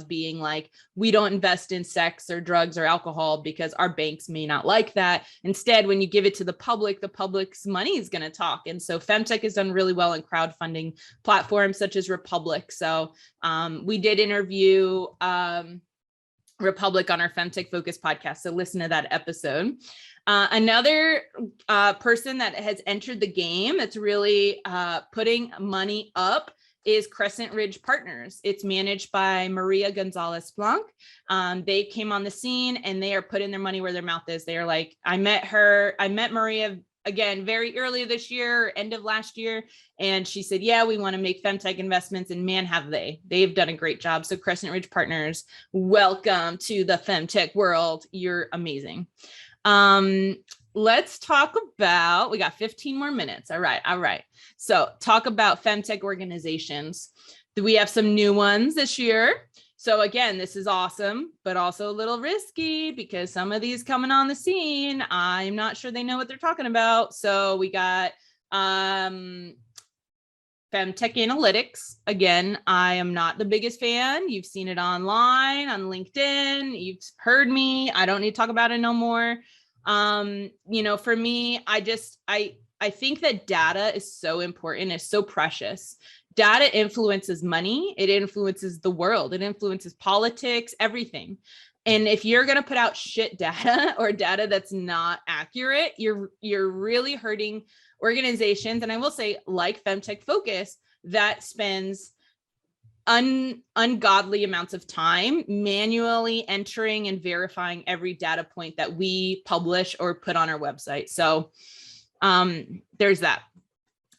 being like, we don't invest in sex or drugs or alcohol because our banks may not like that. Instead, when you give it to the public's money is going to talk. And so femtech has done really well in crowdfunding platforms such as Republic. So we did interview Republic on our FemTech Focus podcast. So listen to that episode. Another person that has entered the game that's really putting money up is Crescent Ridge Partners. It's managed by Maria Gonzalez Blanc. They came on the scene and they are putting their money where their mouth is. They are like, I met Maria again very early this year, end of last year, and she said, yeah, we want to make femtech investments, and man, have they've done a great job. So Crescent Ridge Partners, welcome to the femtech world. You're amazing. Let's talk about, we got 15 more minutes. All right. So talk about femtech organizations. Do we have some new ones this year? So again, this is awesome, but also a little risky because some of these coming on the scene, I'm not sure they know what they're talking about. So we got FemTech Analytics. Again, I am not the biggest fan. You've seen it online, on LinkedIn. You've heard me. I don't need to talk about it no more. For me, I think that data is so important. It's so precious. Data influences money. It influences the world. It influences politics, everything. And if you're going to put out shit data or data that's not accurate, you're really hurting organizations. And I will say, like FemTech Focus, that spends ungodly amounts of time manually entering and verifying every data point that we publish or put on our website. So there's that.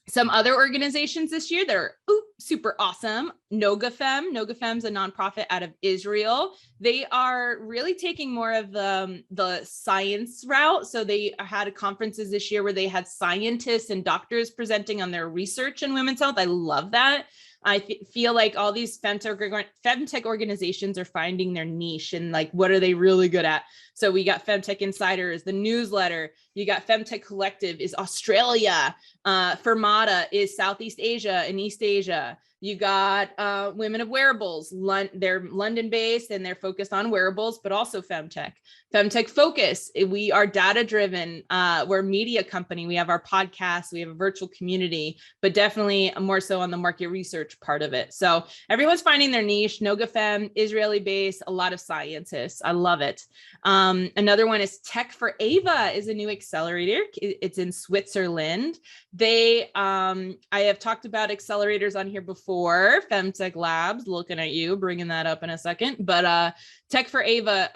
Some other organizations this year that are super awesome. NogaFem. NogaFem's a nonprofit out of Israel. They are really taking more of the science route. So they had conferences this year where they had scientists and doctors presenting on their research in women's health. I love that. I feel like all these femtech organizations are finding their niche and like, what are they really good at? So we got FemTech Insiders, the newsletter. You got FemTech Collective is Australia. Fermata is Southeast Asia and East Asia. You got Women of Wearables. They're London-based and they're focused on wearables, but also FemTech. FemTech Focus, we are data-driven. We're a media company. We have our podcast. We have a virtual community, but definitely more so on the market research part of it. So everyone's finding their niche. NogaFem, Israeli-based, a lot of scientists. I love it. Another one is Tech for Ava is a new accelerator. It's in Switzerland. I have talked about accelerators on here before. FemTech Labs, looking at you, bringing that up in a second. But Tech for Ava,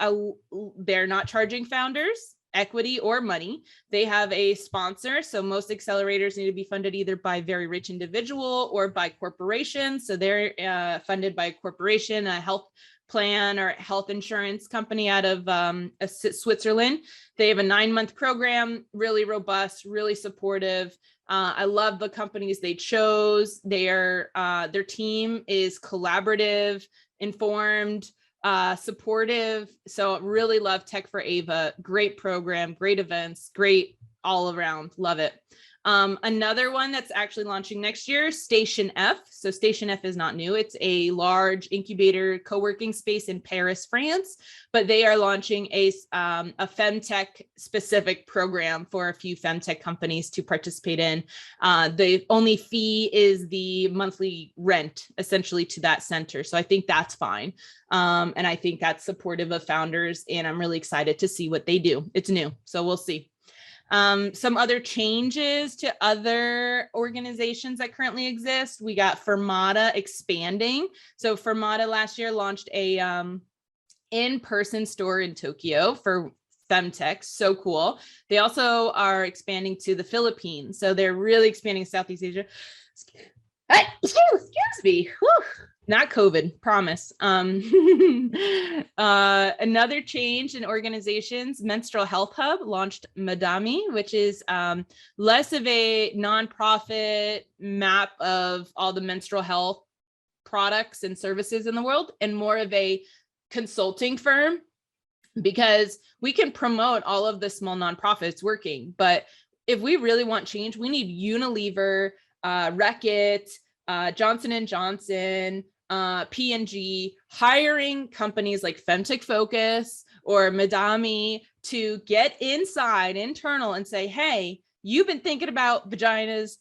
they're not charging founders equity or money. They have a sponsor. So most accelerators need to be funded either by very rich individual or by corporations. So they're funded by a corporation, a health plan or health insurance company out of Switzerland. They have a 9-month program, really robust, really supportive. I love the companies they chose. Their team is collaborative, informed, supportive. So really love Tech for Ava. Great program, great events, great all around. Love it. Another one that's actually launching next year, Station F. So Station F is not new. It's a large incubator co-working space in Paris, France, but they are launching a FemTech specific program for a few FemTech companies to participate in. The only fee is the monthly rent essentially to that center. So I think that's fine. And I think that's supportive of founders, and I'm really excited to see what they do. It's new, so we'll see. Some other changes to other organizations that currently exist. We got Fermata Expanding. So Fermata last year launched a in-person store in Tokyo for FemTech. So cool. They also are expanding to the Philippines. So they're really expanding Southeast Asia. Excuse me. Whew. Not COVID, promise. Another change in organizations, Menstrual Health Hub launched Madami, which is less of a nonprofit map of all the menstrual health products and services in the world, and more of a consulting firm, because we can promote all of the small nonprofits working. But if we really want change, we need Unilever, Reckitt, Johnson & Johnson, P&G, hiring companies like FemTech Focus or Madami to get internal and say, hey, you've been thinking about vaginas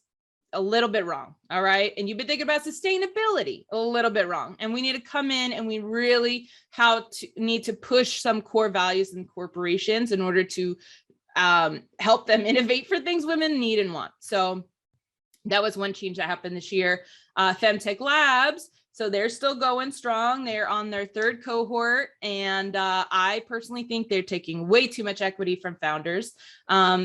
a little bit wrong. All right. And you've been thinking about sustainability a little bit wrong. And we need to come in and we really need to push some core values in corporations in order to help them innovate for things women need and want. So that was one change that happened this year. FemTech Labs, so they're still going strong. They're on their 3rd cohort. And I personally think they're taking way too much equity from founders.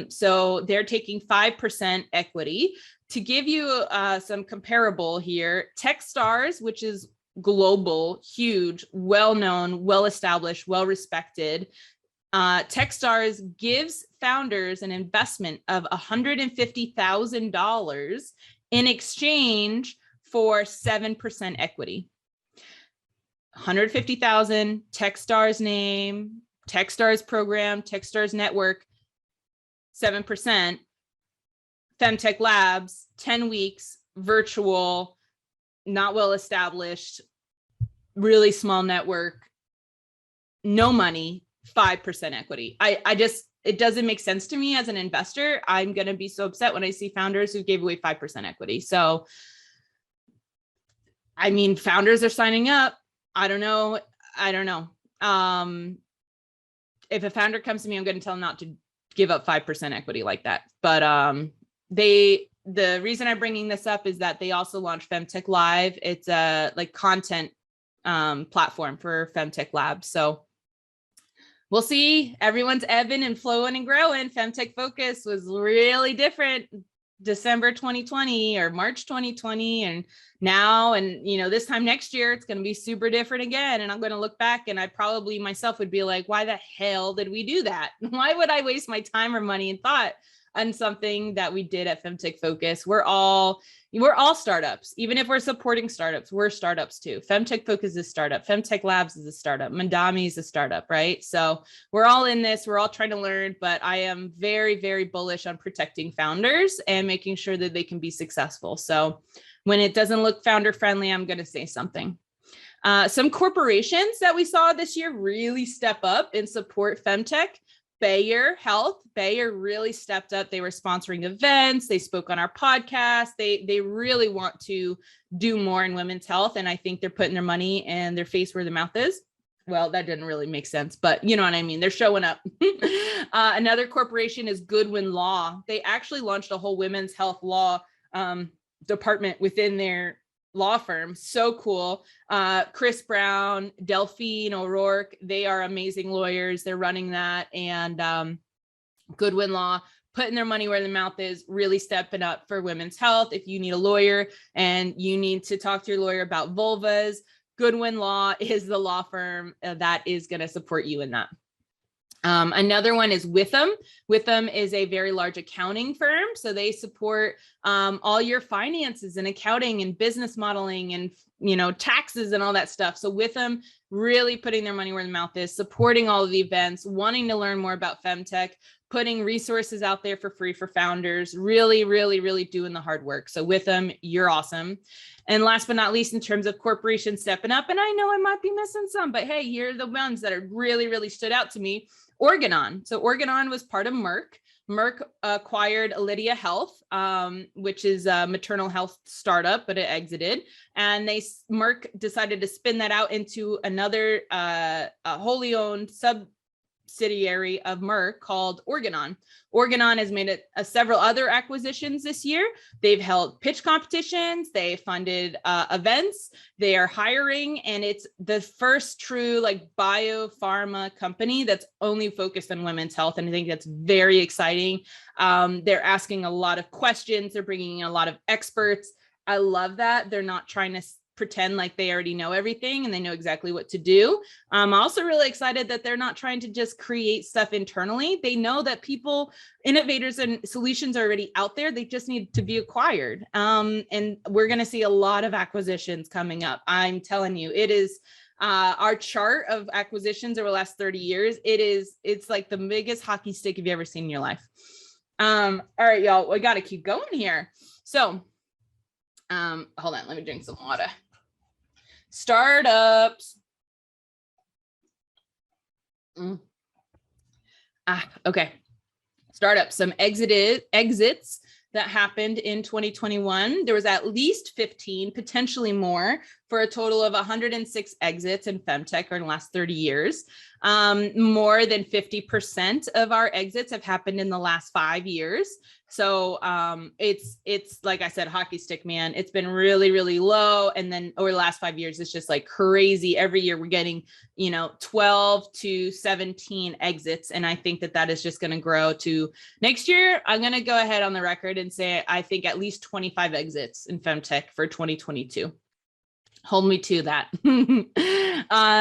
So they're taking 5% equity. To give you some comparable here, Techstars, which is global, huge, well-known, well-established, well-respected, Techstars gives founders an investment of $150,000 in exchange for 7% equity. 150,000, Techstars name, Techstars program, Techstars network, 7%. FemTech Labs, 10 weeks, virtual, not well established, really small network, no money, 5% equity. I just, it doesn't make sense to me as an investor. I'm going to be so upset when I see founders who gave away 5% equity. So, I mean, founders are signing up. I don't know. If a founder comes to me, I'm going to tell them not to give up 5% equity like that. But the reason I'm bringing this up is that they also launched FemTech Live. It's a like content platform for FemTech Labs. So we'll see. Everyone's ebbing and flowing and growing. FemTech Focus was really different December 2020 or March 2020, and now, and this time next year it's going to be super different again. And I'm going to look back and I probably myself would be like, why the hell did we do that? Why would I waste my time or money and thought on something that we did at FemTech Focus? We're all startups. Even if we're supporting startups, we're startups too. FemTech Focus is a startup. FemTech Labs is a startup. Mandami is a startup, right? So we're all in this. We're all trying to learn, but I am very, very bullish on protecting founders and making sure that they can be successful. So when it doesn't look founder friendly, I'm going to say something. Some corporations that we saw this year really step up and support FemTech. Bayer Health. Bayer really stepped up. They were sponsoring events. They spoke on our podcast. They really want to do more in women's health. And I think they're putting their money and their face where their mouth is. Well, that didn't really make sense, but you know what I mean? They're showing up. Another corporation is Goodwin Law. They actually launched a whole women's health law department within their law firm. So cool. Chris Brown, Delphine O'Rourke, they are amazing lawyers. They're running that. And Goodwin Law, putting their money where the mouth is, really stepping up for women's health. If you need a lawyer and you need to talk to your lawyer about vulvas, Goodwin Law is the law firm that is going to support you in that. Another one is Witham. Witham is a very large accounting firm. So they support all your finances and accounting and business modeling and, taxes and all that stuff. So Witham really putting their money where the mouth is, supporting all of the events, wanting to learn more about FemTech, putting resources out there for free for founders, really, really, really doing the hard work. So Witham, you're awesome. And last but not least, in terms of corporations stepping up, and I know I might be missing some, but hey, here are the ones that are really, really stood out to me. Organon. So Organon was part of Merck. Merck acquired Lydia Health, which is a maternal health startup, but it exited. And Merck decided to spin that out into another wholly owned subsidiary of Merck called Organon. Organon has made several other acquisitions this year. They've held pitch competitions. They funded events. They are hiring, and it's the first true biopharma company that's only focused on women's health. And I think that's very exciting. They're asking a lot of questions. They're bringing in a lot of experts. I love that. They're not trying to pretend like they already know everything and they know exactly what to do. I'm also really excited that they're not trying to just create stuff internally. They know that innovators and solutions are already out there. They just need to be acquired. And we're going to see a lot of acquisitions coming up. I'm telling you, it is our chart of acquisitions over the last 30 years. It's like the biggest hockey stick you've ever seen in your life. All right, y'all, we got to keep going here. So hold on, let me drink some water. Startups. Okay. Startups, some exits that happened in 2021. There was at least 15, potentially more, for a total of 106 exits in FemTech in the last 30 years. More than 50% of our exits have happened in the last 5 years. So it's like I said, hockey stick, man. It's been really, really low. And then over the last 5 years, it's just like crazy. Every year we're getting, 12 to 17 exits. And I think that is just going to grow to next year. I'm going to go ahead on the record and say, I think at least 25 exits in FemTech for 2022. Hold me to that.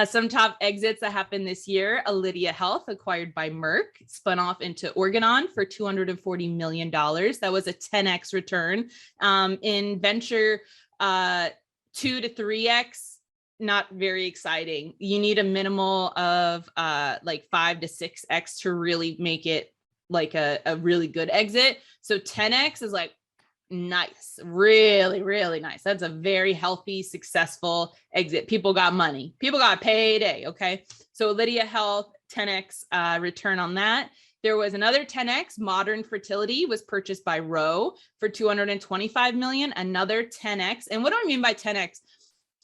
Some top exits that happened this year: Lydia Health, acquired by Merck, spun off into Organon for $240 million. That was a 10x return. In venture, 2 to 3x, not very exciting. You need a minimal of 5 to 6x to really make it like a really good exit. So 10x is like, Nice. Really, really nice. That's a very healthy, successful exit. People got money. People got payday. Okay. So Lydia Health, 10x return on that. There was another 10x, Modern Fertility, was purchased by Roe for 225 million, another 10x. And what do I mean by 10x?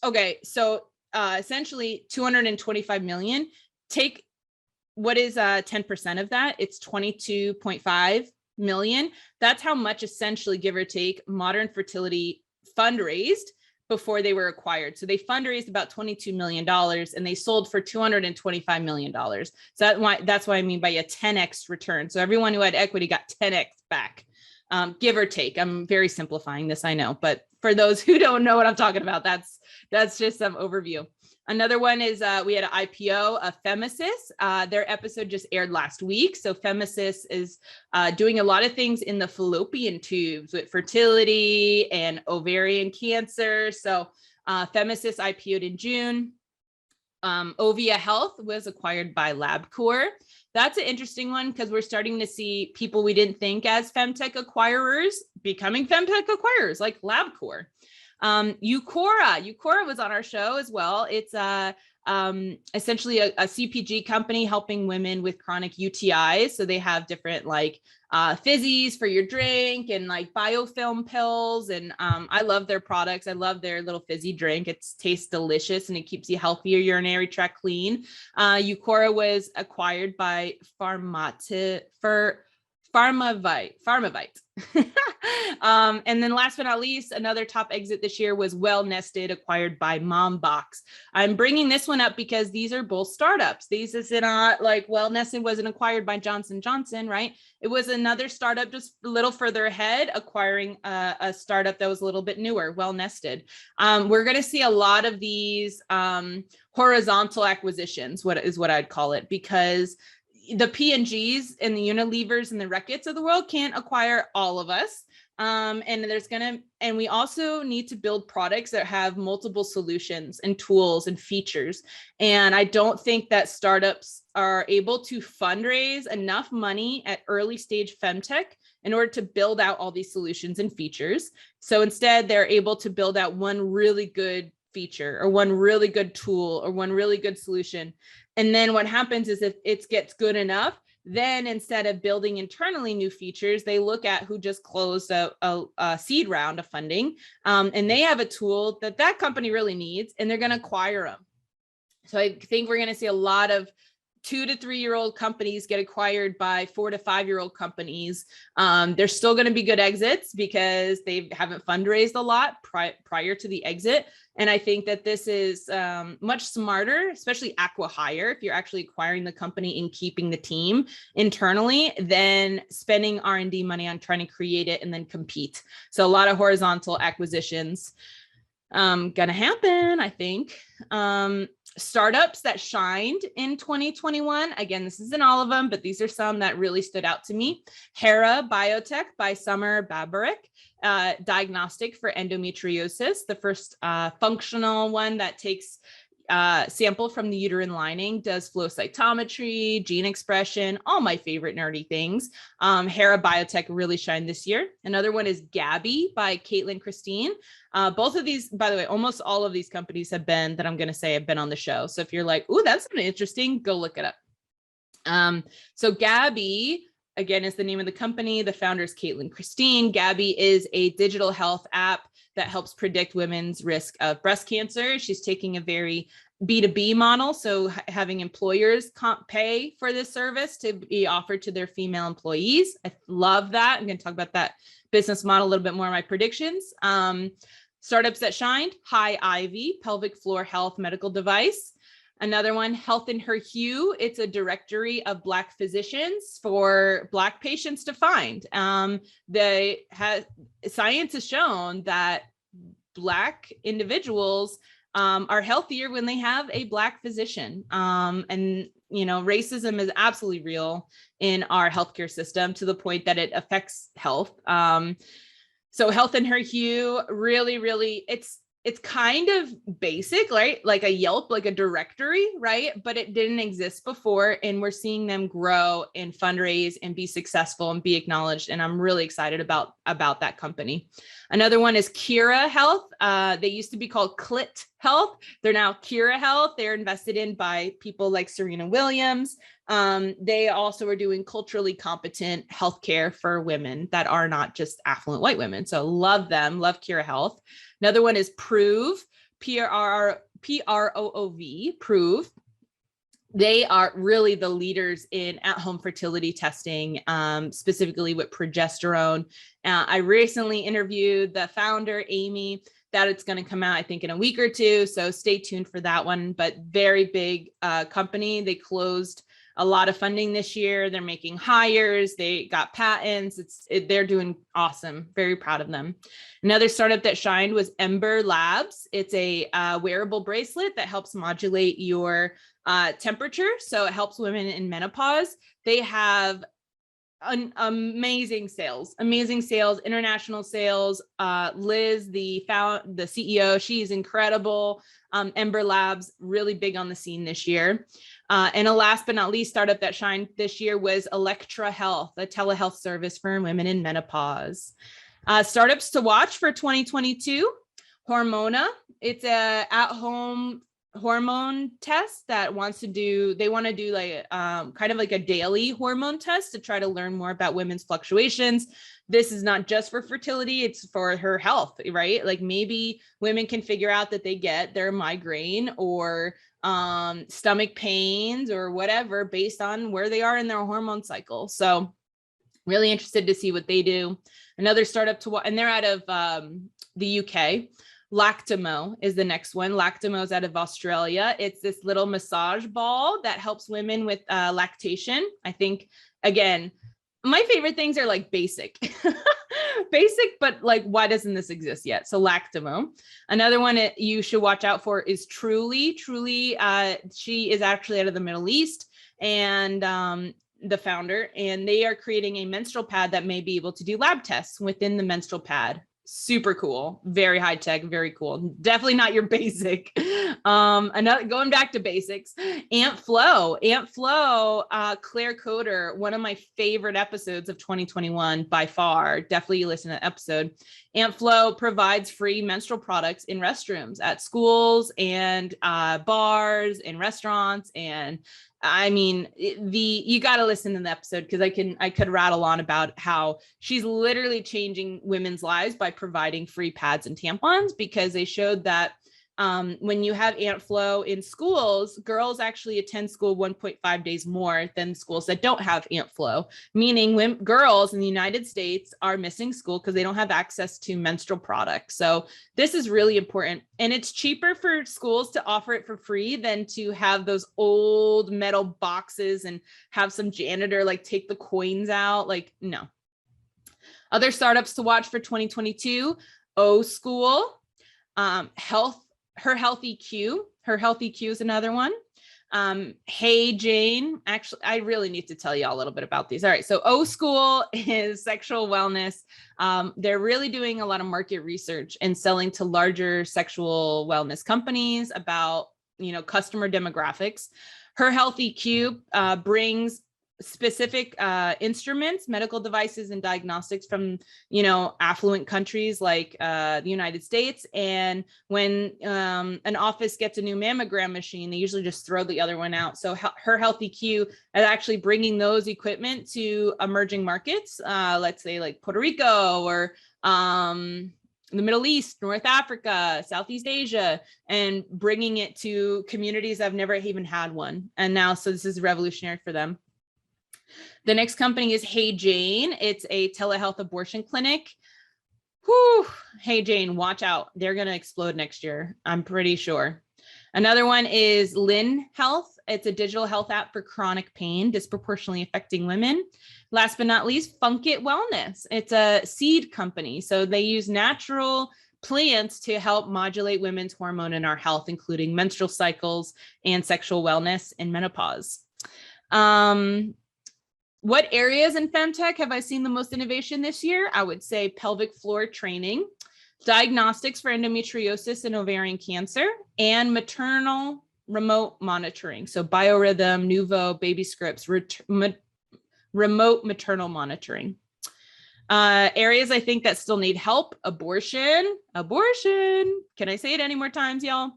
Okay. So essentially 225 million, take what is 10% of that? It's 22.5 million. That's how much, essentially, give or take, Modern Fertility fundraised before they were acquired. So they fundraised about $22 million and they sold for $225 million. So that's why I mean by a 10x return. So everyone who had equity got 10x back, give or take. I'm very simplifying this, I know, but for those who don't know what I'm talking about, that's just some overview. Another one is we had an IPO of Femsys. Their episode just aired last week. So Femsys is doing a lot of things in the fallopian tubes with fertility and ovarian cancer. So Femsys IPO'd in June. Ovia Health was acquired by LabCorp. That's an interesting one because we're starting to see people we didn't think as femtech acquirers becoming femtech acquirers, like LabCorp. Yukora was on our show as well. It's essentially a CPG company helping women with chronic UTIs. So they have different like fizzies for your drink and like biofilm pills. And I love their products. I love their little fizzy drink. It tastes delicious and it keeps you healthy, your urinary tract clean. Yukora was acquired by Fermavite. And then last but not least, another top exit this year was Well Nested, acquired by Mombox. I'm bringing this one up because these are both startups. These is not like Well Nested wasn't acquired by Johnson & Johnson, right? It was another startup just a little further ahead, acquiring a startup that was a little bit newer, Well Nested. We're going to see a lot of these horizontal acquisitions, what I'd call it, because the P&Gs and the Unilevers and the Reckitt's of the world can't acquire all of us. And we also need to build products that have multiple solutions and tools and features. And I don't think that startups are able to fundraise enough money at early stage femtech in order to build out all these solutions and features. So instead, they're able to build out one really good feature or one really good tool or one really good solution. And then what happens is if it gets good enough, then instead of building internally new features, they look at who just closed a seed round of funding, and they have a tool that company really needs, and they're going to acquire them. So I think we're going to see a lot of 2 to 3 year old companies get acquired by 4 to 5 year old companies. There's still going to be good exits because they haven't fundraised a lot prior to the exit. And I think that this is much smarter, especially acqui-hire, if you're actually acquiring the company and keeping the team internally, than spending R&D money on trying to create it and then compete. So a lot of horizontal acquisitions gonna happen, I think. Startups that shined in 2021. Again, this isn't all of them, but these are some that really stood out to me. Hera Biotech by Summer Babarek, diagnostic for endometriosis, the first functional one that takes sample from the uterine lining, does flow cytometry, gene expression, all my favorite nerdy things. Hera Biotech really shined this year. Another one is Gabby by Caitlin Christine. Both of these, by the way, almost all of these companies have been on the show. So if you're like, ooh, that's something interesting, go look it up. So Gabby, again, is the name of the company. The founder is Caitlin Christine. Gabby is a digital health app that helps predict women's risk of breast cancer. She's taking a very B2B model, so having employers pay for this service to be offered to their female employees. I love that. I'm going to talk about that business model a little bit more in my predictions. Startups that shined, High Ivy, pelvic floor health medical device. Another one, Health in Her Hue. It's a directory of Black physicians for Black patients to find. Science has shown that Black individuals are healthier when they have a Black physician. And, you know, racism is absolutely real in our healthcare system to the point that it affects health. So Health in Her Hue, really, really, it's kind of basic, right? Like a Yelp, like a directory, right? But it didn't exist before. And we're seeing them grow and fundraise and be successful and be acknowledged. And I'm really excited about that company. Another one is Kira Health. They used to be called Clit Health. They're now Kira Health. They're invested in by people like Serena Williams. They also are doing culturally competent healthcare for women that are not just affluent white women. So love them, love Kira Health. Another one is Prove, P-R-O-O-V, Prove. They are really the leaders in at-home fertility testing, specifically with progesterone. I recently interviewed the founder, Amy, that it's going to come out, I think, in a week or two. So stay tuned for that one. But very big company. They closed a lot of funding this year. They're making hires. They got patents. They're doing awesome. Very proud of them. Another startup that shined was Ember Labs. It's a wearable bracelet that helps modulate your temperature. So it helps women in menopause. They have amazing sales, international sales. Liz, the CEO, she's incredible. Ember Labs, really big on the scene this year. And last but not least, startup that shined this year was Electra Health, a telehealth service for women in menopause. Startups to watch for 2022, Hormona. It's a at-home hormone test that they want to do like kind of like a daily hormone test to try to learn more about women's fluctuations. This is not just for fertility, it's for her health, right? Like maybe women can figure out that they get their migraine or stomach pains or whatever based on where they are in their hormone cycle. So really interested to see what they do. Another startup to watch, and they're out of the UK. Lactimo is the next one. Lactimo is out of Australia. It's this little massage ball that helps women with lactation. I think, again, my favorite things are like basic, but like, why doesn't this exist yet? So Lactimo. Another one that you should watch out for is Truly. Truly, she is actually out of the Middle East, and the founder, and they are creating a menstrual pad that may be able to do lab tests within the menstrual pad. Super cool, very high tech, very cool. Definitely not your basic. Another, going back to basics, Ant Flow, Claire Coder, one of my favorite episodes of 2021 by far. Definitely listen to that episode. Ant Flow provides free menstrual products in restrooms at schools and bars and restaurants. And I mean, you got to listen to the episode because I could rattle on about how she's literally changing women's lives by providing free pads and tampons, because they showed that when you have Ant Flow in schools, girls actually attend school 1.5 days more than schools that don't have Ant Flow, meaning girls in the United States are missing school because they don't have access to menstrual products. So this is really important. And it's cheaper for schools to offer it for free than to have those old metal boxes and have some janitor like take the coins out. Like, no. Other startups to watch for 2022, O School, Her Healthy Q is another one. Hey Jane, actually, I really need to tell you all a little bit about these. All right, so O School is sexual wellness. They're really doing a lot of market research and selling to larger sexual wellness companies about, customer demographics. Her Healthy Q brings specific instruments, medical devices, and diagnostics from, affluent countries like the United States. And when an office gets a new mammogram machine, they usually just throw the other one out. So Her Healthy Q is actually bringing those equipment to emerging markets, let's say like Puerto Rico or the Middle East, North Africa, Southeast Asia, and bringing it to communities that have never even had one. And now, so this is revolutionary for them. The next company is Hey Jane. It's a telehealth abortion clinic. Whew. Hey Jane, watch out. They're going to explode next year, I'm pretty sure. Another one is Lynn Health. It's a digital health app for chronic pain disproportionately affecting women. Last but not least, Funk It Wellness. It's a seed company. So they use natural plants to help modulate women's hormone and our health, including menstrual cycles and sexual wellness and menopause. What areas in FemTech have I seen the most innovation this year? I would say pelvic floor training. diagnostics for endometriosis and ovarian cancer, and maternal remote monitoring. So biorhythm, Nuvo, baby scripts, remote maternal monitoring. Areas I think that still need help: abortion. Can I say it any more times, y'all?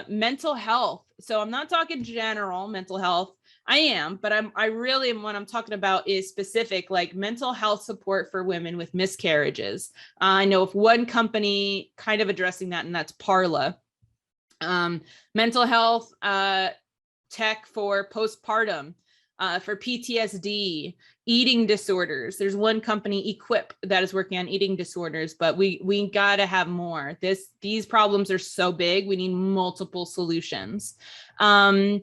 Mental health. So I'm not talking general mental health. I am, but I really am. What I'm talking about is specific, like mental health support for women with miscarriages. I know of one company kind of addressing that, and that's Parla. Mental health tech for postpartum, for PTSD, eating disorders. There's one company, Equip, that is working on eating disorders, but we got to have more. These problems are so big. We need multiple solutions. The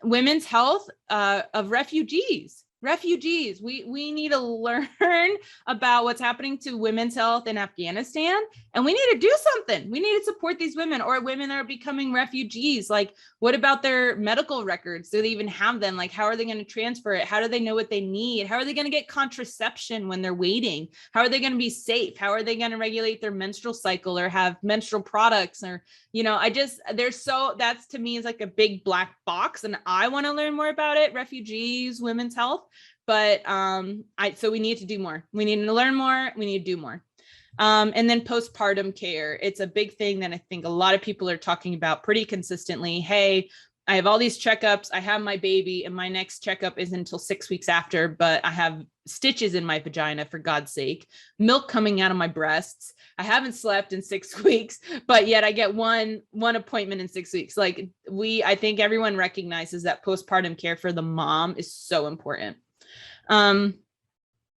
women's health of refugees. We need to learn about what's happening to women's health in Afghanistan, and we need to do something. We need to support these women, or women that are becoming refugees. Like, what about their medical records? Do they even have them? Like, how are they going to transfer it? How do they know what they need? How are they going to get contraception when they're waiting? How are they going to be safe? How are they going to regulate their menstrual cycle or have menstrual products? Or, that's, to me, is like a big black box, and I want to learn more about it. Refugees, women's health. But so we need to do more. We need to learn more. We need to do more. And then postpartum care. It's a big thing that I think a lot of people are talking about pretty consistently. Hey, I have all these checkups. I have my baby, and my next checkup isn't until 6 weeks after, but I have stitches in my vagina, for God's sake, milk coming out of my breasts. I haven't slept in 6 weeks, but yet I get one appointment in 6 weeks. Like, I think everyone recognizes that postpartum care for the mom is so important. All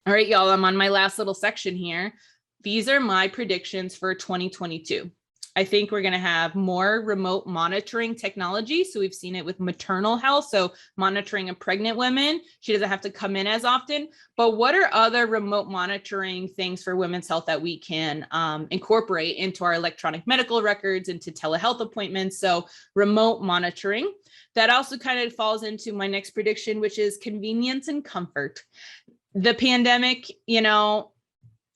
right, y'all, I'm on my last little section here. These are my predictions for 2022. I think we're going to have more remote monitoring technology. So we've seen it with maternal health. So monitoring a pregnant woman, she doesn't have to come in as often. But what are other remote monitoring things for women's health that we can incorporate into our electronic medical records, into telehealth appointments? So remote monitoring. That also kind of falls into my next prediction, which is convenience and comfort. The pandemic,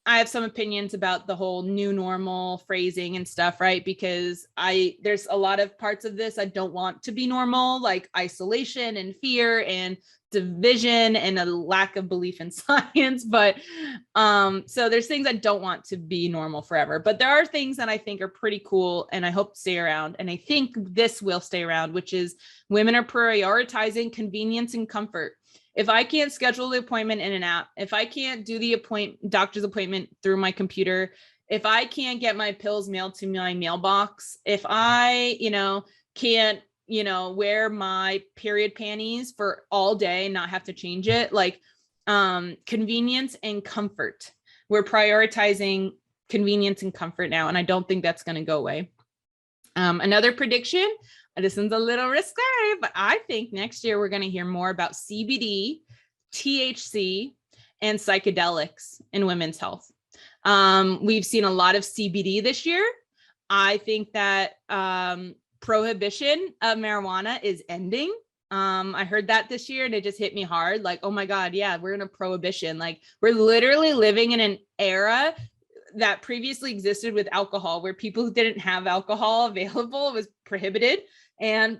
I have some opinions about the whole new normal phrasing and stuff, right? Because there's a lot of parts of this I don't want to be normal, like isolation and fear and division and a lack of belief in science. But so there's things I don't want to be normal forever, but there are things that I think are pretty cool and I hope to stay around. And I think this will stay around, which is women are prioritizing convenience and comfort. If I can't schedule the appointment in an app, if I can't do the doctor's appointment through my computer, if I can't get my pills mailed to my mailbox, if I, can't, wear my period panties for all day, not have to change it, like convenience and comfort. We're prioritizing convenience and comfort now, and I don't think that's going to go away. Another prediction, this one's a little risky, but I think next year we're going to hear more about CBD, THC, and psychedelics in women's health. We've seen a lot of CBD this year. I think that prohibition of marijuana is ending. I heard that this year and it just hit me hard. Like, oh my God, yeah, we're in a prohibition. Like, we're literally living in an era that previously existed with alcohol, where people who didn't have alcohol available was prohibited, and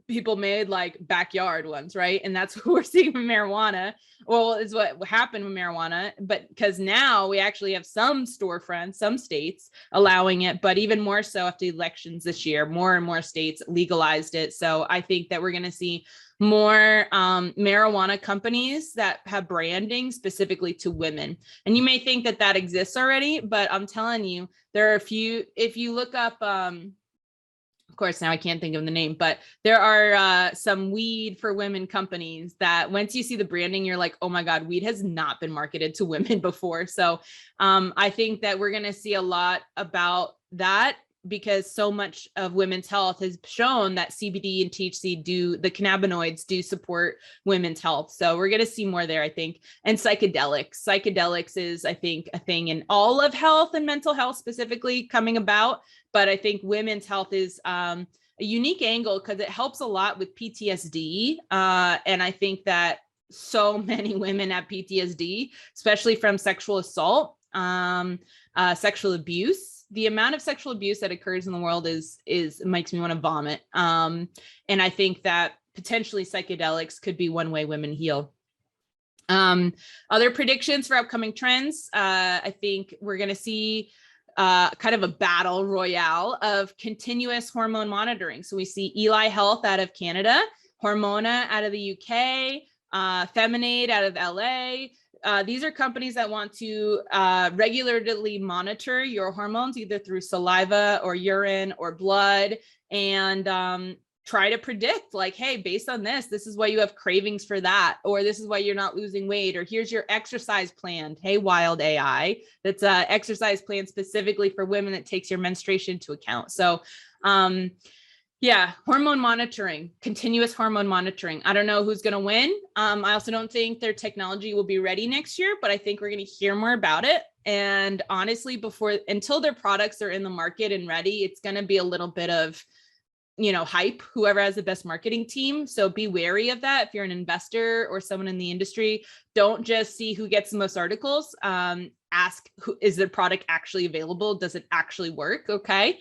people made like backyard ones, right? And that's what we're seeing with marijuana. Well, is what happened with marijuana, but because now we actually have some storefronts, some states allowing it, but even more so after elections this year, more and more states legalized it. So I think that we're going to see more marijuana companies that have branding specifically to women. And you may think that that exists already, but I'm telling you, there are a few. If you look up, of course, now I can't think of the name, but there are some weed for women companies that once you see the branding, you're like, oh my God, weed has not been marketed to women before. So I think that we're going to see a lot about that, because so much of women's health has shown that CBD and THC the cannabinoids do support women's health. So we're going to see more there, I think. And psychedelics is, I think, a thing in all of health and mental health specifically coming about. But I think women's health is a unique angle because it helps a lot with PTSD. And I think that so many women have PTSD, especially from sexual assault. sexual abuse. The amount of sexual abuse that occurs in the world is makes me want to vomit. And I think that potentially psychedelics could be one way women heal. Other predictions for upcoming trends. I think we're going to see kind of a battle royale of continuous hormone monitoring. So we see Eli Health out of Canada, Hormona out of the UK, Feminade out of LA. These are companies that want to regularly monitor your hormones, either through saliva or urine or blood, and try to predict like, hey, based on this is why you have cravings for that, or this is why you're not losing weight, or here's your exercise plan. Hey, wild AI, that's an exercise plan specifically for women that takes your menstruation into account. So yeah, hormone monitoring, continuous hormone monitoring. I don't know who's going to win. I also don't think their technology will be ready next year, but I think we're going to hear more about it. And honestly, until their products are in the market and ready, it's going to be a little bit of, hype, whoever has the best marketing team. So be wary of that. If you're an investor or someone in the industry, don't just see who gets the most articles. Ask, is the product actually available? Does it actually work? Okay.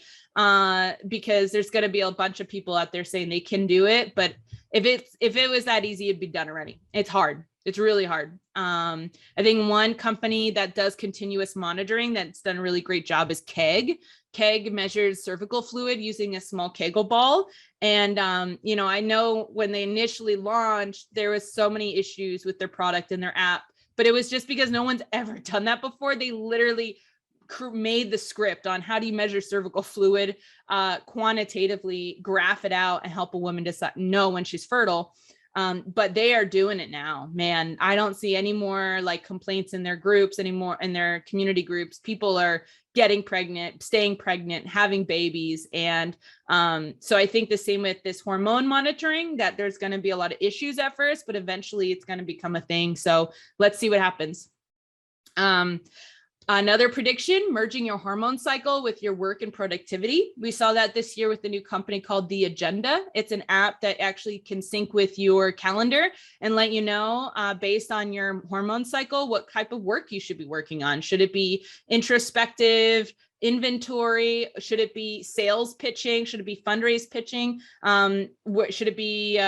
Because there's going to be a bunch of people out there saying they can do it. But if it was that easy, it'd be done already. It's hard. It's really hard. I think one company that does continuous monitoring that's done a really great job is Keg. Keg measures cervical fluid using a small Kegel ball. And, I know when they initially launched, there was so many issues with their product and their app, but it was just because no one's ever done that before. They literally made the script on how do you measure cervical fluid, quantitatively graph it out and help a woman decide know when she's fertile. But they are doing it now, man. I don't see any more like complaints in their groups anymore, in their community groups. People are getting pregnant, staying pregnant, having babies. And so I think the same with this hormone monitoring, that there's going to be a lot of issues at first, but eventually it's going to become a thing. So let's see what happens. Another prediction, merging your hormone cycle with your work and productivity. We saw that this year with the new company called The Agenda. It's an app that actually can sync with your calendar and let you know, based on your hormone cycle, what type of work you should be working on. Should it be introspective, inventory? Should it be sales pitching? Should it be fundraise pitching? Should it be,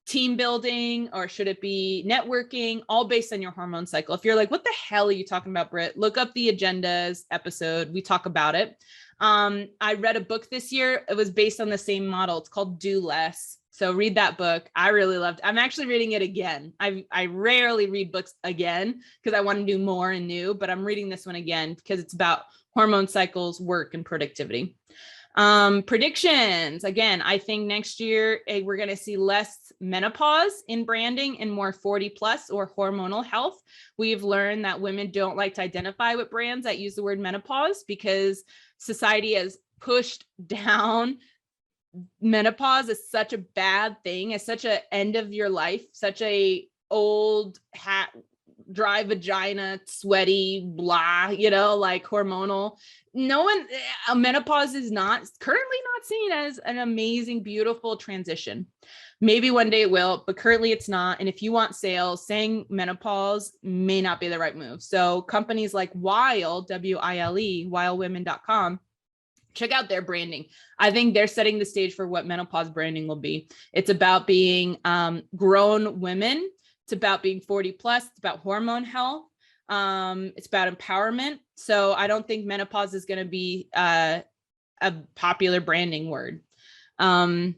team building, or should it be networking? All based on your hormone cycle. If you're like, what the hell are you talking about, Britt? Look up the Agendas episode. We talk about it. I read a book this year. It was based on the same model. It's called Do Less. So read that book. I really loved it. I'm actually reading it again. I rarely read books again because I want to do more and new, but I'm reading this one again because it's about hormone cycles, work, and productivity. Predictions. Again, I think next year we're going to see less menopause in branding and more 40 plus or hormonal health. We've learned that women don't like to identify with brands that use the word menopause because society has pushed down menopause as such a bad thing, as such a end of your life, such a old hat, dry vagina, sweaty, blah, like hormonal. Menopause is currently not seen as an amazing, beautiful transition. Maybe one day it will, but currently it's not. And if you want sales, saying menopause may not be the right move. So companies like Weil, W-I-L-E, wilewomen.com, check out their branding. I think they're setting the stage for what menopause branding will be. It's about being grown women. It's about being 40 plus. It's about hormone health. It's about empowerment. So I don't think menopause is going to be a popular branding word. I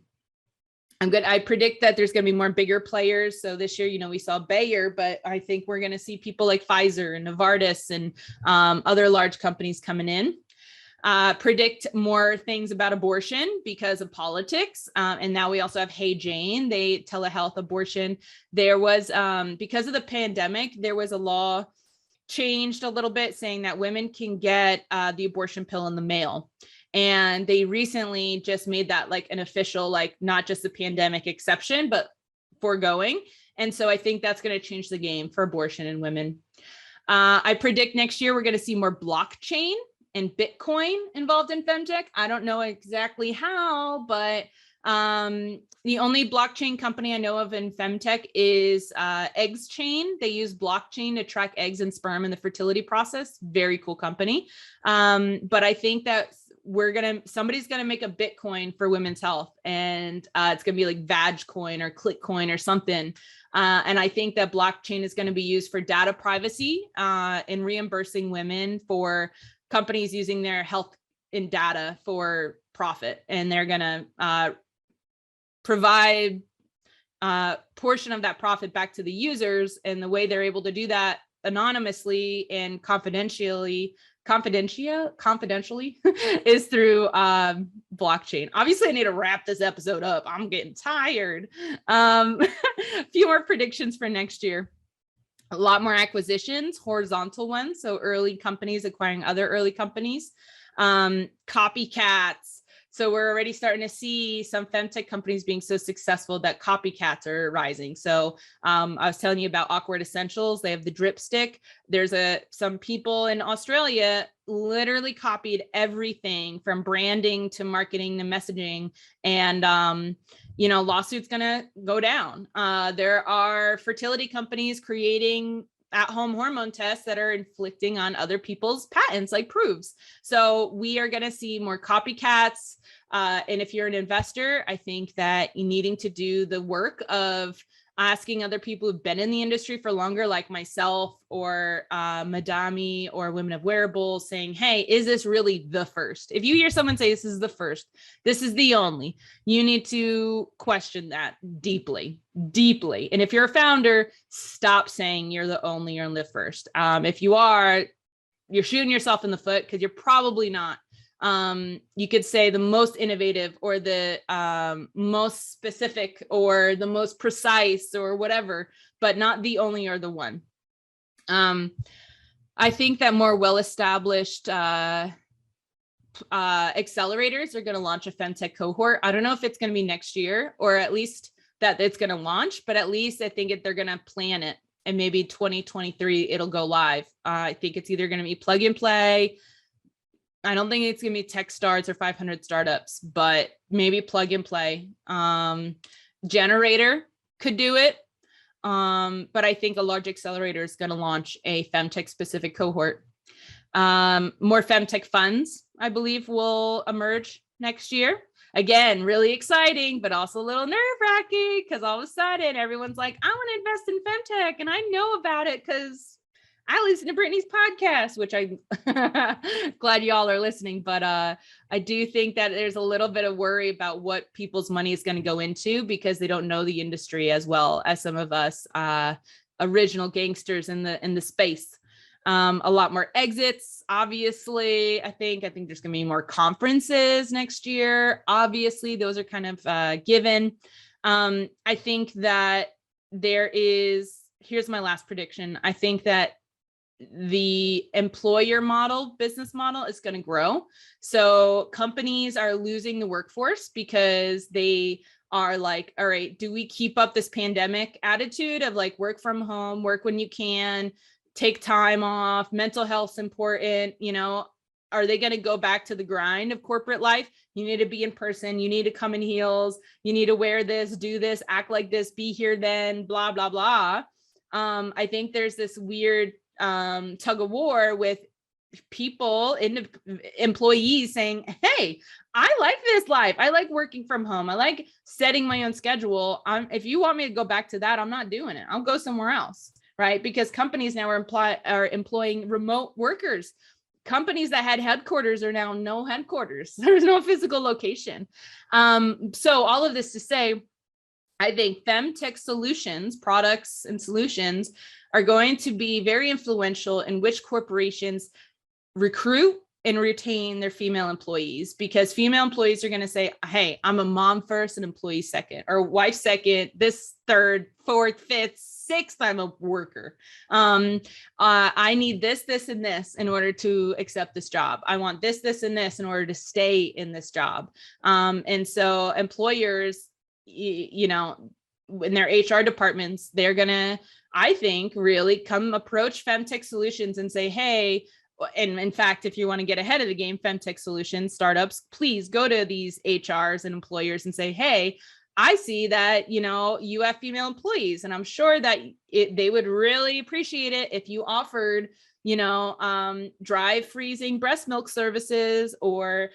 predict that there's going to be more bigger players. So this year, we saw Bayer, but I think we're going to see people like Pfizer and Novartis and other large companies coming in. Predict more things about abortion because of politics. And now we also have Hey Jane, telehealth abortion. There was, because of the pandemic, there was a law changed a little bit saying that women can get the abortion pill in the mail. And they recently just made that like an official, like not just the pandemic exception, but foregoing. And so I think that's going to change the game for abortion in women. I predict next year, we're going to see more blockchain and Bitcoin involved in FemTech. I don't know exactly how, but The only blockchain company I know of in femtech is Eggs Chain. They use blockchain to track eggs and sperm in the fertility process. Very cool company. But I think that somebody's gonna make a Bitcoin for women's health, and it's gonna be like Vag Coin or Click Coin or something. And I think that blockchain is going to be used for data privacy and reimbursing women for companies using their health in data for profit. And they're going to provide a portion of that profit back to the users. And the way they're able to do that anonymously and confidentially is through blockchain. Obviously, I need to wrap this episode up. I'm getting tired. A few more predictions for next year. A lot more acquisitions, horizontal ones. So early companies acquiring other early companies. Copycats. So we're already starting to see some femtech companies being so successful that copycats are rising. So I was telling you about Awkward Essentials. They have the drip stick. There's some people in Australia literally copied everything from branding to marketing to messaging. And, lawsuit's going to go down. There are fertility companies creating at-home hormone tests that are inflicting on other people's patents, like proofs. So we are going to see more copycats. And if you're an investor, I think that you needing to do the work of asking other people who've been in the industry for longer, like myself or Madami or Women of Wearables, saying, hey, is this really the first? If you hear someone say this is the first, this is the only, you need to question that deeply. And if you're a founder, stop saying you're the only or the first. If you are, you're shooting yourself in the foot, because you're probably not. You could say the most innovative or the most specific or the most precise or whatever, but not the only or the one. I think that more well-established accelerators are going to launch a femtech cohort. I don't know if it's going to be next year, or at least that it's going to launch, but at least I think they're going to plan it, and maybe 2023 it'll go live. I think it's either going to be plug and play. I don't think it's going to be tech starts or 500 startups, but maybe plug and play. Generator could do it. But I think a large accelerator is going to launch a femtech specific cohort. More femtech funds, I believe, will emerge next year. Again, really exciting, but also a little nerve-wracking, because all of a sudden everyone's like, I want to invest in femtech, and I know about it because I listen to Brittany's podcast, which I'm glad y'all are listening. But I do think that there's a little bit of worry about what people's money is going to go into, because they don't know the industry as well as some of us original gangsters in the space. A lot more exits, obviously. I think there's going to be more conferences next year. Obviously, those are kind of given. I think that here's my last prediction. I think that the employer business model is going to grow. So companies are losing the workforce because they are like, all right, do we keep up this pandemic attitude of like work from home, work when you can, take time off, mental health's important, are they going to go back to the grind of corporate life? You need to be in person. You need to come in heels. You need to wear this, do this, act like this, be here then, blah, blah, blah. I think there's this weird tug of war with people, employees saying, hey, I like this life. I like working from home. I like setting my own schedule. If you want me to go back to that, I'm not doing it. I'll go somewhere else, right? Because companies now are employing remote workers. Companies that had headquarters are now no headquarters. There's no physical location. So all of this to say, I think femtech solutions, products and solutions are going to be very influential in which corporations recruit and retain their female employees, because female employees are going to say, hey, I'm a mom first and employee second, or wife second, this third, fourth, fifth, sixth, I'm a worker. I need this, and this in order to accept this job. I want this, and this in order to stay in this job. And so employers, in their HR departments, they're going to, I think, really come approach femtech solutions and say, hey, and in fact, if you want to get ahead of the game, FemTech solutions, startups, please go to these HRs and employers and say, hey, I see that, you have female employees, and I'm sure that they would really appreciate it if you offered, dry freezing breast milk services, or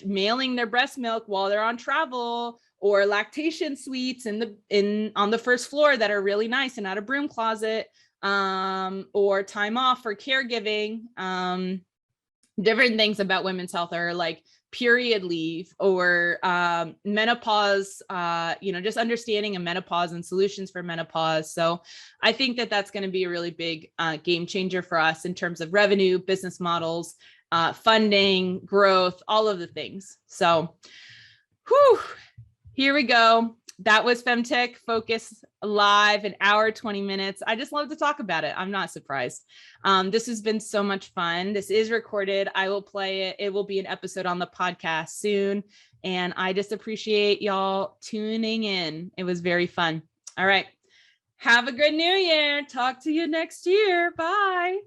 mailing their breast milk while they're on travel, or lactation suites on the first floor that are really nice and not a broom closet, or time off for caregiving. Different things about women's health are like period leave, or menopause, just understanding of menopause and solutions for menopause. So I think that that's going to be a really big game changer for us in terms of revenue, business models, funding, growth, all of the things. So here we go. That was FemTech Focus Live, an hour, 20 minutes. I just love to talk about it. I'm not surprised. This has been so much fun. This is recorded. I will play it. It will be an episode on the podcast soon. And I just appreciate y'all tuning in. It was very fun. All right. Have a good new year. Talk to you next year. Bye.